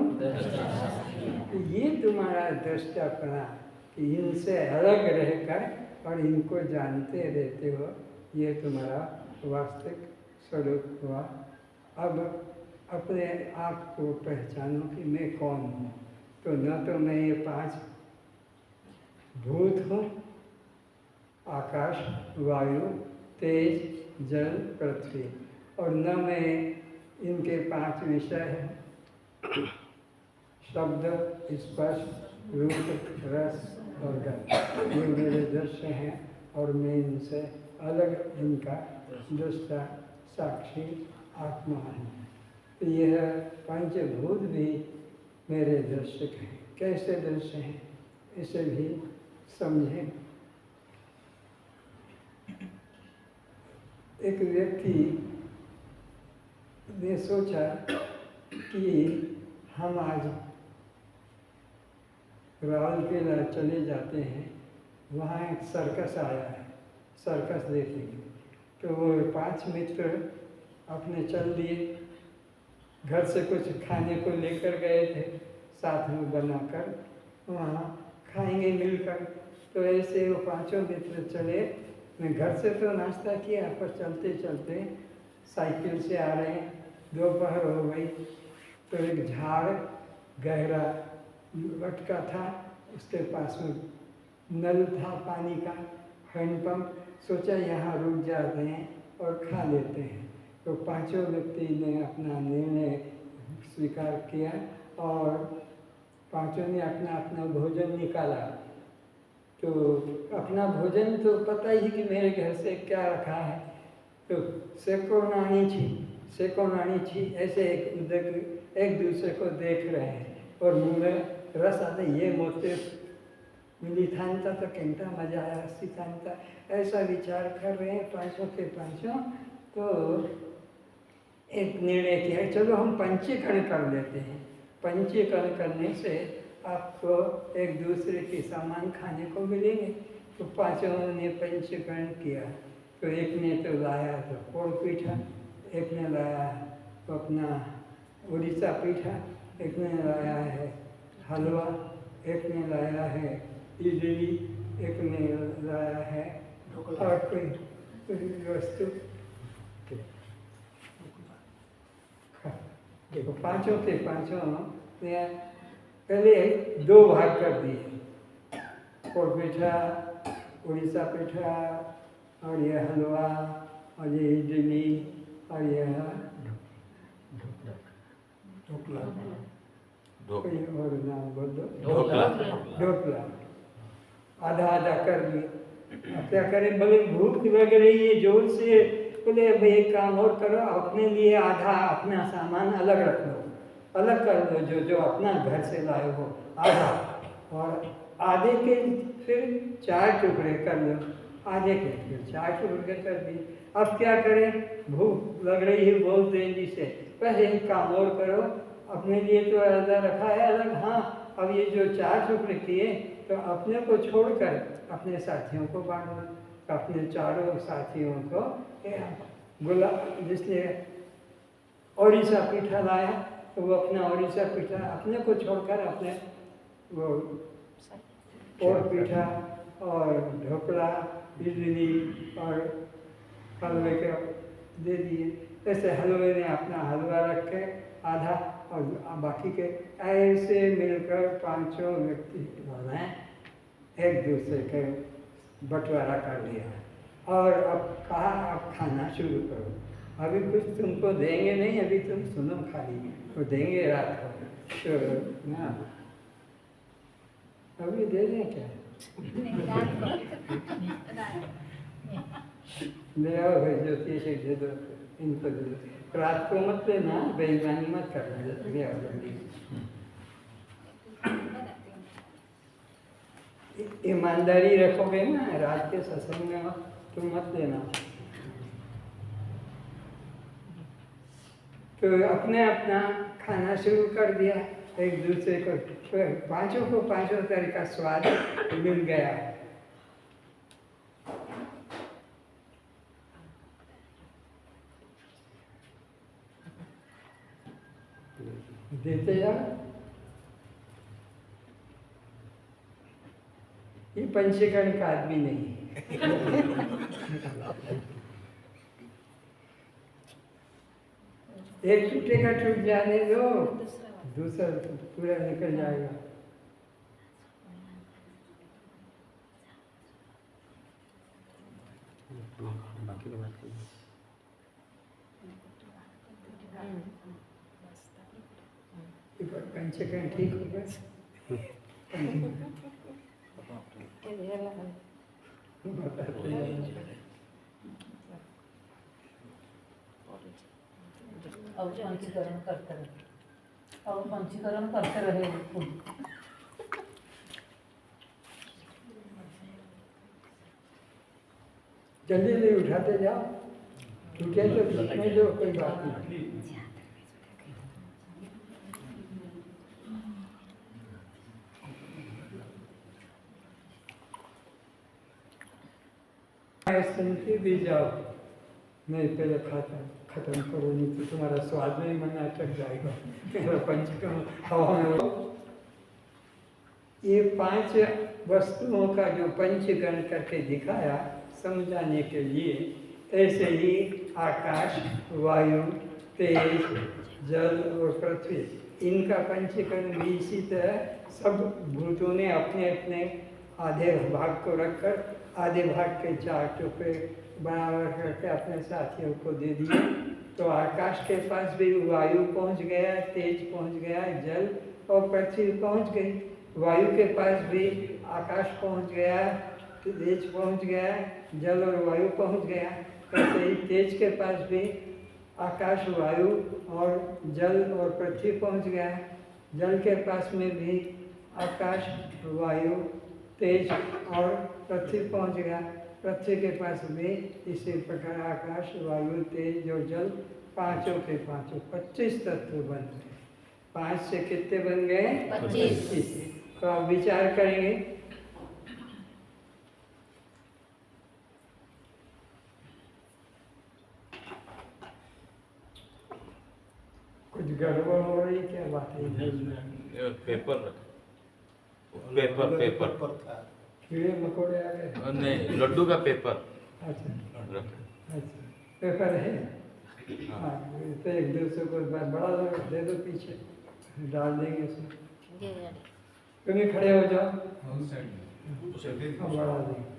ये तुम्हारा दृष्टापना कि इनसे अलग रहकर और इनको जानते रहते हो, ये तुम्हारा वास्तविक स्वरूप हुआ। अब अपने आप को पहचानो कि मैं कौन हूँ। तो न तो मैं ये 5 भूत हूँ, आकाश, वायु, तेज, जल, पृथ्वी, और न मैं इनके 5 विषय हैं, शब्द, स्पर्श, रूप, रस और गंध, ये मेरे दृश्य हैं और मैं इनसे अलग इनका दृष्टा साक्षी आत्मा हूँ। तो यह पंचभूत भी मेरे दृश्य हैं। कैसे दृश्य हैं इसे भी समझें। एक व्यक्ति ने सोचा कि हम आज राउरकेला चले जाते हैं, वहाँ एक सर्कस आया है, सर्कस देखेंगे। तो वो 5 मित्र अपने चल दिए, घर से कुछ खाने को लेकर गए थे, साथ में बनाकर वहाँ खाएंगे मिलकर। तो ऐसे वो 5 मित्र चले। मैं घर से तो नाश्ता किया, पर चलते चलते साइकिल से आ रहे हैं, दोपहर हो गई। तो एक झाड़ गहरा लटका था, उसके पास में नल था पानी का, हैंडपम्प। सोचा यहाँ रुक जाते हैं और खा लेते हैं। तो 5 व्यक्ति ने अपना निर्णय स्वीकार किया और 5 ने अपना अपना भोजन निकाला। तो अपना भोजन तो पता ही कि मेरे घर से क्या रखा है। तो सेको नानी छी ऐसे एक दूसरे को देख रहे हैं और मुँह में रस आता, ये मोते मिली थानता तो किंता मजा आया, हंसी थानता, ऐसा विचार कर रहे हैं 5 के 5। तो एक निर्णय किया, चलो हम पंचीकरण कर लेते हैं। पंचीकरण करने से आपको एक दूसरे के सामान खाने को मिलेंगे। तो 5 ने पंचीकरण किया। तो एक ने तो लाया तो पोड़ पीठा, एक ने लाया तो अपना उड़ीसा पीठा, एक ने लाया है हलवा, एक ने लाया है इडली, एक ने लाया है और कोई वस्तु। देखो 5 के 5 ने पहले 2 भाग कर दिए, पोड़ पीठा, उड़ीसा पीठा और ये हलवा और ये इडली और यह कोई और नाम बोल दो, ढोकला। आधा आधा कर दिए। अब क्या करें, बोले भूख लग रही है जोर से। बोले अब एक काम और करो, अपने लिए आधा अपना सामान अलग रख लो, अलग कर लो, जो जो अपना घर से लाए हो आधा, और आधे के फिर 4 टुकड़े कर लो, आधे के फिर 4 टुकड़े कर दिए। अब क्या करें, भूख लग रही है बहुत तेजी से। पहले एक काम और करो, अपने लिए तो आधा रखा है अलग, हाँ अब ये जो 4 टुकड़े किए तो अपने को छोड़कर अपने साथियों को बांट दो। अपने 4 साथियों को गुला जिसने ओडिशा पीठा लाया तो वो अपना ओडिशा पीठा अपने को छोड़कर अपने वो और पीठा और ढोकला इडली और हलवे के दे दिए। ऐसे हलवे ने अपना हलवा रख के आधा और बाकी के ऐसे मिलकर पांचों व्यक्ति ने एक दूसरे के बंटवारा कर लिया और अब कहा अब खाना शुरू करो। अभी कुछ तुमको देंगे नहीं, अभी तुम सुनो खाली, वो देंगे रात को तो ना अभी दे दें क्या? ले आओ भाई ज्योतिष दे दो, इनको दे दो, रात को मत लेना, बेईमानी मत करना, ले आओ जल्दी। ईमानदारी रखोगे ना रात के सत्संग में तुम मत लेना। तो अपने अपना खाना शुरू कर दिया एक दूसरे को, पांचों को पांचों तरह का स्वाद मिल गया। देते जाओ। ये पंचीकरण का आदमी नहीं है। एक टूटेगा टूट जाने दो, दूसरा पूरा निकल जाएगा। बाकी की बात करिए। पंचकरण ठीक हो गया। और पंचीकरण करते रहे, और पंचीकरण करते रहे बिल्कुल। जल्दी जल्दी उठाते जाओ, टूटे तो टूटने दो, कोई बात नहीं। सुनते भी जाओ, नहीं पहले खत्म करो, नहीं तो तुम्हारा स्वाद में ही मन अटक जाएगा। मेरा पंचकर्म हवा में। ये 5 वस्तुओं का जो पंचकरण करके दिखाया समझाने के लिए, ऐसे ही आकाश, वायु, तेज, जल और पृथ्वी, इनका पंचकरण भी इसी तरह सब भूतों ने अपने अपने आधे भाग को रखकर आधे भाग के 4 टुकड़े बराबर करके अपने साथियों को दे दिए। तो आकाश के पास भी वायु पहुंच गया, तेज पहुंच गया, जल और पृथ्वी पहुंच गई। वायु के पास भी आकाश पहुंच गया, तेज पहुंच गया, जल और वायु पहुंच गया। ऐसे ही तेज के पास भी आकाश, वायु और जल और पृथ्वी पहुंच गया। जल के पास में भी आकाश, वायु, तेज और पृथ्वी पहुंच गया। पृथ्वी के पास भी इसी प्रकार आकाश, वायु, तेज और जल, पांचों के पांचों 25 तत्व बन गए। 5 से कितने बन गए? 25। तो आप विचार करेंगे, कुछ गड़बड़ हो रही, क्या बात है? पेपर पेपर पेपर कीड़े मकोड़े आ गए? नहीं, लड्डू का पेपर। अच्छा रखा। अच्छा, पेपर है। हाँ, तो एक दूसरे को बड़ा दे दो, पीछे डाल देंगे उसमें। तुम ही खड़े हो जाओ, बढ़ा देंगे।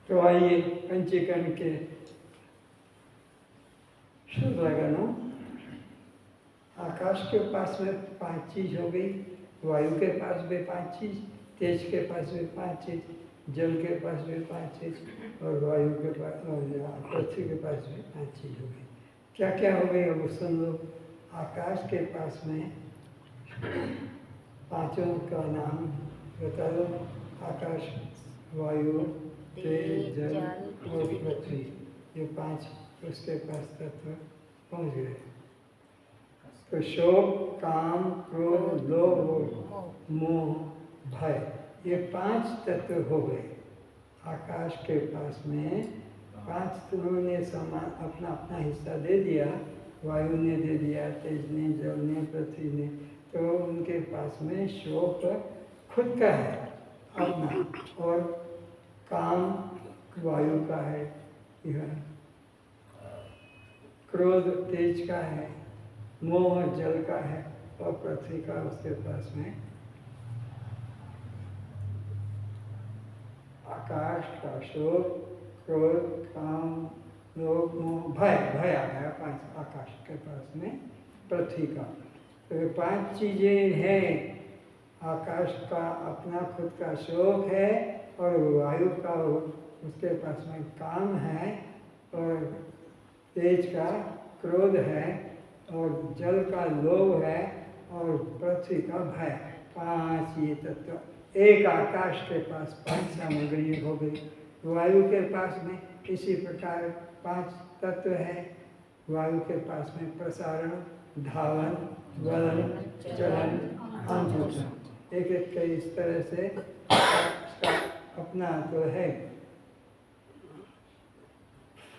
तो आइए पंचीकरण के शुद्धागणों। आकाश के पास में 5 चीज हो गई, वायु के पास भी 5 चीज, तेज के पास भी 5 चीज, जल के पास भी 5 चीज और वायु के पास और पृथ्वी के पास भी 5 चीज हो गई। क्या क्या हो गई अब सुन लो। आकाश के पास में पांचों का नाम बता दो। आकाश, वायु, तेज, जल और पृथ्वी, ये 5 उसके पास तत्व पहुंच गए। तो शोक, काम, क्रोध, लोभ, मोह, भय, ये 5 तत्व हो गए। आकाश के पास में 5 उन्होंने समान अपना अपना हिस्सा दे दिया। वायु ने दे दिया, तेज ने, जल ने, पृथ्वी ने। तो उनके पास में शोक खुद का है अपना, और काम वायु का है, यह क्रोध तेज का है, मोह जल का है, और पृथ्वी का उसके पास में आकाश का शोक, क्रोध, काम, लोभ, मोह, भय, भय आ गया 5 आकाश के पास में पृथ्वी का। तो ये 5 चीजें हैं। आकाश का अपना खुद का शोक है, और वायु का उसके पास में काम है, और तेज का क्रोध है, और जल का लोभ है, और पृथ्वी का भय। 5 ये तत्व। एक आकाश के पास 5 सामग्री हो गई। वायु के पास में किसी प्रकार 5 तत्व है। वायु के पास में प्रसारण, धावन, गलन, चलन, अंकुचन, एक एक के इस तरह से उसका अपना तो है।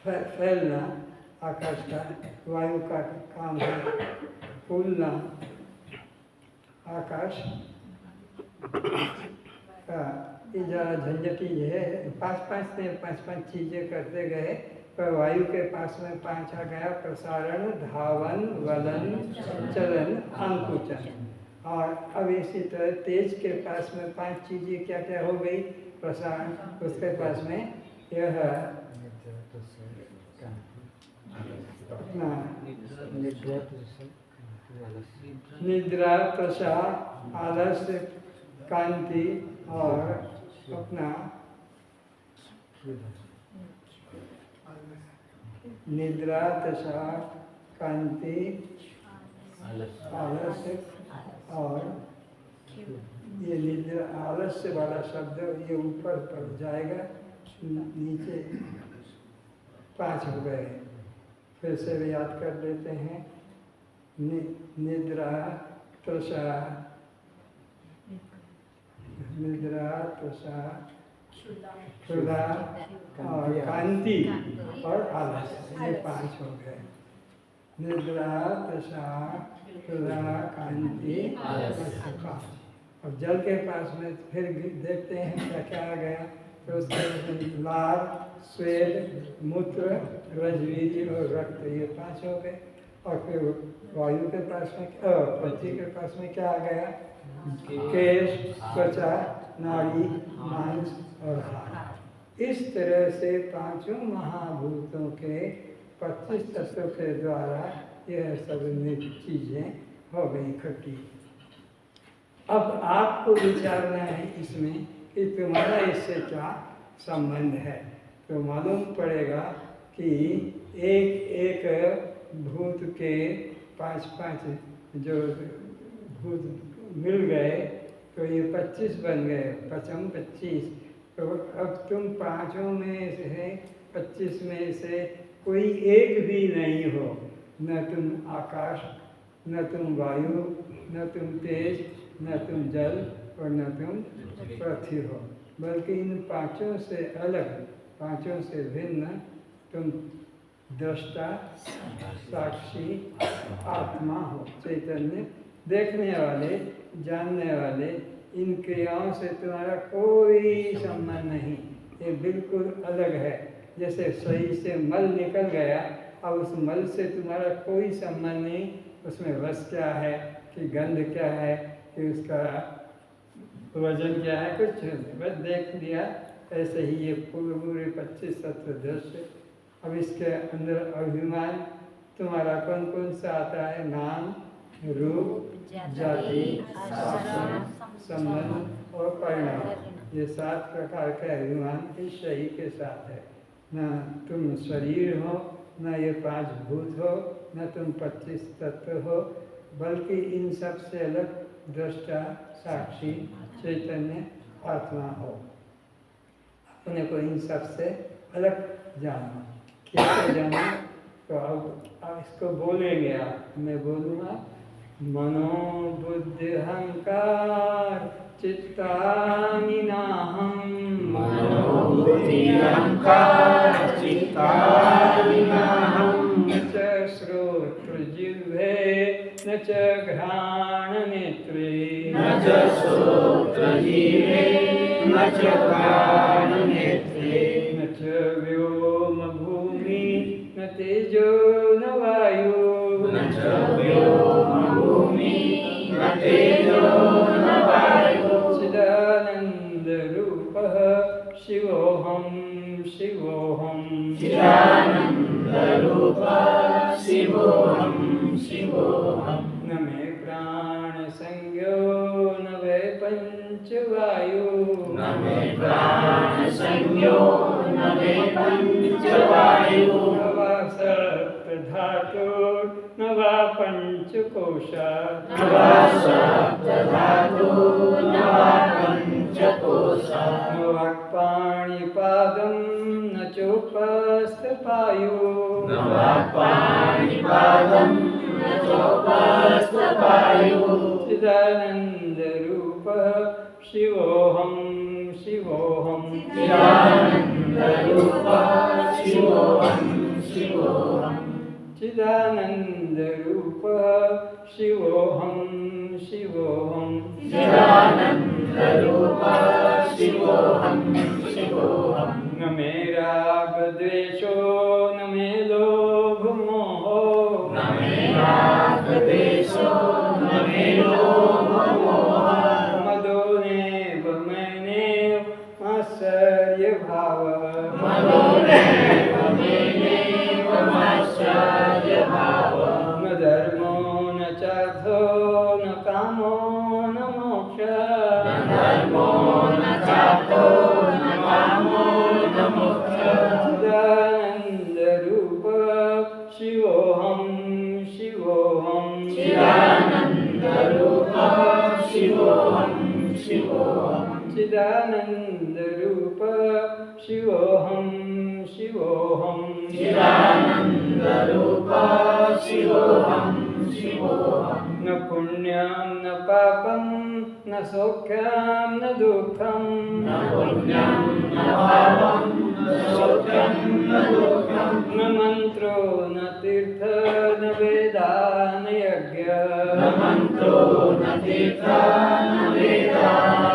फैलना आकाश का, वायु का काम है फूलना। आकाश का ये ज़रा झंझटी है। 5-5 ने 5-5 चीज़ें करते गए, पर वायु के पास में 5 आ गया। प्रसारण, धावन, वलन, चलन, अंकुचन। और अब इसी तरह तेज के पास में 5 चीज़ें क्या क्या हो गई। प्रसारण, उसके पास में यह अपना निद्रा, प्रसाद, आलस्य, कांति, और अपना निद्रा, दशा, कांति, आलस्य, और ये निद्रा आलस्य वाला शब्द ये ऊपर पर जाएगा, नीचे 5 हो गए। फिर से भी याद कर लेते हैं। निद्रा, तृषा, निद्रा, तृषा, क्षुधा, और कांति, और आलस्य, ये 5 हो गए। निद्रा, तृषा, क्षुधा, कांति, आलस्य। और जल के पास में फिर देखते हैं क्या क्या आ गया। तो उसके लार, स्वेद, मूत्र, रजवीर और रक्त, ये 5 हो गए। और फिर वायु के पास में, पृथ्वी के पास में क्या आ गया। केश, त्वचा, नाड़ी, मांस और हाड़। इस तरह से 5 महाभूतों के 25 तत्वों के द्वारा यह सब चीजें हो गई इकट्ठी। अब आपको विचारना है इसमें कि तुम्हारा इससे क्या संबंध है। तो मालूम पड़ेगा कि एक एक भूत के 5-5 जो भूत मिल गए, तो ये 25 बन गए। 5 25। तो अब तुम 5 में से 25 में से कोई एक भी नहीं हो। न तुम आकाश, न तुम वायु, न तुम तेज, न तुम जल, और न तुम पृथ्वी हो। बल्कि इन 5 से अलग, 5 से भिन्न तुम दृष्टा, साक्षी, आत्मा हो। चैतन्य, देखने वाले, जानने वाले। इन क्रियाओं से तुम्हारा कोई संबंध नहीं, ये बिल्कुल अलग है। जैसे शरीर से मल निकल गया, अब उस मल से तुम्हारा कोई संबंध नहीं। उसमें रस क्या है, कि गंध क्या है, कि उसका वजन क्या है, कुछ नहीं, बस देख लिया। ऐसे ही ये पूरे 25 तत्व दृश्य। अब इसके अंदर अभिमान तुम्हारा कौन कौन सा आता है। नाम, रूप, जाति, आश्रम, संबंध और परिणाम। ये 7 प्रकार का अभिमान इस शरीर के साथ है। न तुम शरीर हो, न ये 5 भूत हो, न तुम 25 तत्व हो, बल्कि इन सब से अलग दृष्टा, साक्षी, चैतन्य आत्मा हो। अपने को इन सब से अलग जानो। कैसे जानो? तो अब इसको बोलेंगे आप, मैं बोलूँगा। मनो बुद्धि अहंकार चित्तानि नाहं, मनो बुद्धि अहंकार चित्तानि नाहं, न च श्रोत्रजिह्वे न च घ्राणनेत्रे, न च श्रोत्रजिह्वे न च घ्राणनेत्रे, न च व्योम भूमि न तेजो न वायु, न च व्योम भूमि न तेजो न वायु, चिदानंद रूपः शिवोऽहं शिवोऽहं, चिदानंद रूपः शिवोऽहं शिवोऽहं, न मे प्राण संज्ञो न वै पंचवायु, न मे प्राण संज्ञो न मे पंचवायु, न वा सप्तधातु न वा पंचकोशा, न वा सप्तधातु न वा पंचकोशा, न वाक्पाणिपादं न चोपस्थपायु, न वा पाणिपादं न चोपस्थपायु, चिदानंद रूपः शिवोऽहं शिवोऽहं, चिदानंद रूपः शिवोऽहं शिवोऽहं, चिदानंद रूपः शिवोऽहं शिवोऽहं, चिदानंद रूपः शिवोऽहं शिवोऽहं, न मे राग द्वेषो न मे लोभ मोहो, न मे राग द्वेषो न मे लोभ मोहः, मदोनेव मैनेव आश्चर्य भावः, मदोनेव मेनेव आश्चर्य भावः, न धर्मो न चार्थो न कामो न मोक्षः, न धर्मो न चार्थो न कामो न मोक्षः, चिदानंद रूपः शिवोऽहं शिवोऽहं, चिदानंद रूपः शिवोऽहं शिवोऽहं, चिदानंद रूपः शिवोऽहं शिवोऽहं, चिदानंद रूपः शिवोऽहं शिवोऽहं, न पुण्यं न पापं न सौख्यं न दुःखं, न पुण्यं न पापं न सौख्यं न दुःखं, न मंत्रो न तीर्थ न वेदा न यज्ञ, न मन्त्रो न तीर्था न वेदा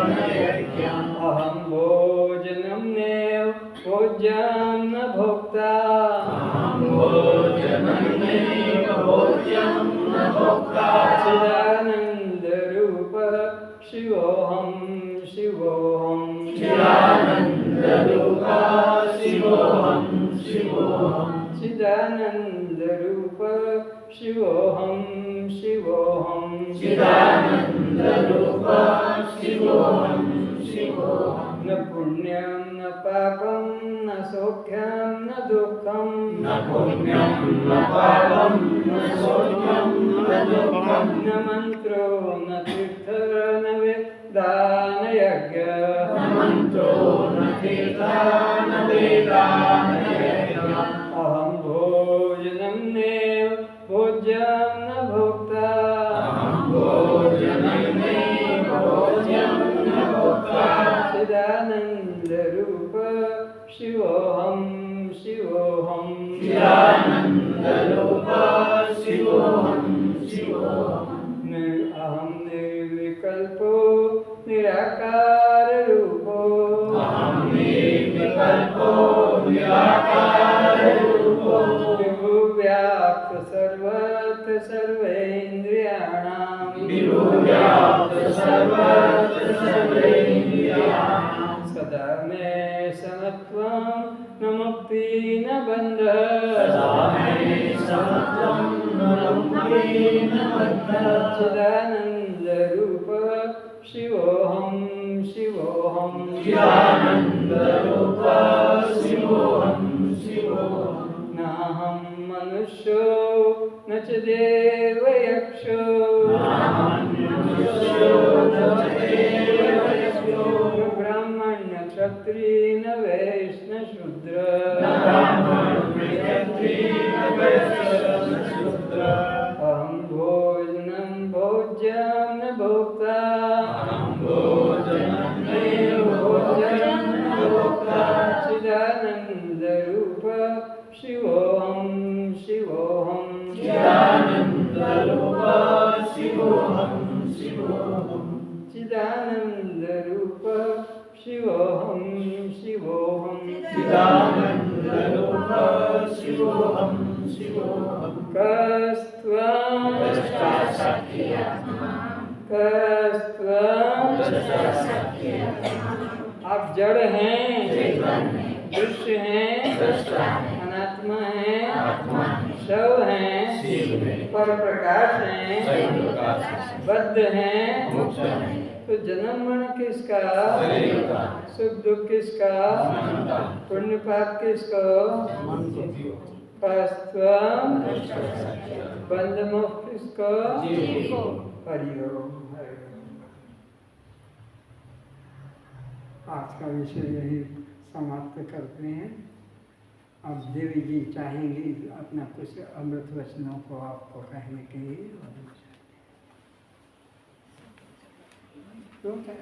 न यज्ञः, अहं भोजनं नैव भोज्यं न भोक्ता, अहं भोजनं नैव भोज्यं न भोक्ता, चिदानंद रूपः शिवोऽहं शिवोऽहं, चिदानंद रूपः शिवोऽहं शिवोऽहं, चिदानंद रूपः शिवोऽहं शिवोऽहं, चिदानंद रूपः शिवोऽहं शिवोऽहं, न पुण्यं न पापं न सौख्यं न दुःखं, न पुण्यं न पापं न सौख्यं न दुःखं, न मंत्रो न तीर्थ न वेदा न यज्ञ, न मन्त्रो न तीर्था न वेदा न यज्ञः, अहं भोजनं नैव भोज्यं न भोक्ता, अहं भोजनं नैव भोज्यं न भोक्ता, चिदानंद रूपः शिवोऽहं शिवोऽहं, चिदानंद रूपः शिवोऽहं शिवोऽहं, अहं निर्विकल्पो निराकार रूपो, अहं निर्विकल्पो निराकार रूपो, विभुव्याप्त सर्वत्र सर्वेन्द्रियाणां, विभुव्याप्त सर्वत्र सर्वेन्द्रियाणां, सदा मे समत्वं न मुक्ति न बन्धः, सदा मे समत्वं न मुक्ति न बन्धः, चिदानंद रूपः शिवोऽहं शिवोऽहं, चिदानंदरूप शिवोऽहं शिवोऽहम् नाहं मनुष्यो न च देवयक्षो न ब्राह्मण्य क्षत्रिय न वैश्य न शूद्र अहं भोजनं भोज्यं न भोक्ता चिदानन्दरूप शिवोऽहं शिवोऽहं चिदानंदरूप शिवोऽहं शिवोऽहम् चिदानन्दरूप शिवोऽहं शिवोऽहं चिदानंदरूप शिवोऽहं शिवोऽहम् कस्त्वं आप जड़ हैं, दृश्य हैं, अनात्मा हैं, शव हैं, पर प्रकाश हैं, बद्ध हैं, तो जन्म मरण किसका, सुख दुख किसका, पुण्य पाप किसको, कस्त्वं बंध मोक्ष किसको, हरिओम। आज का विषय यही समाप्त करते हैं। अब देवी जी चाहेंगी अपना कुछ अमृत वचनों को आपको कहने के लिए। तो क्या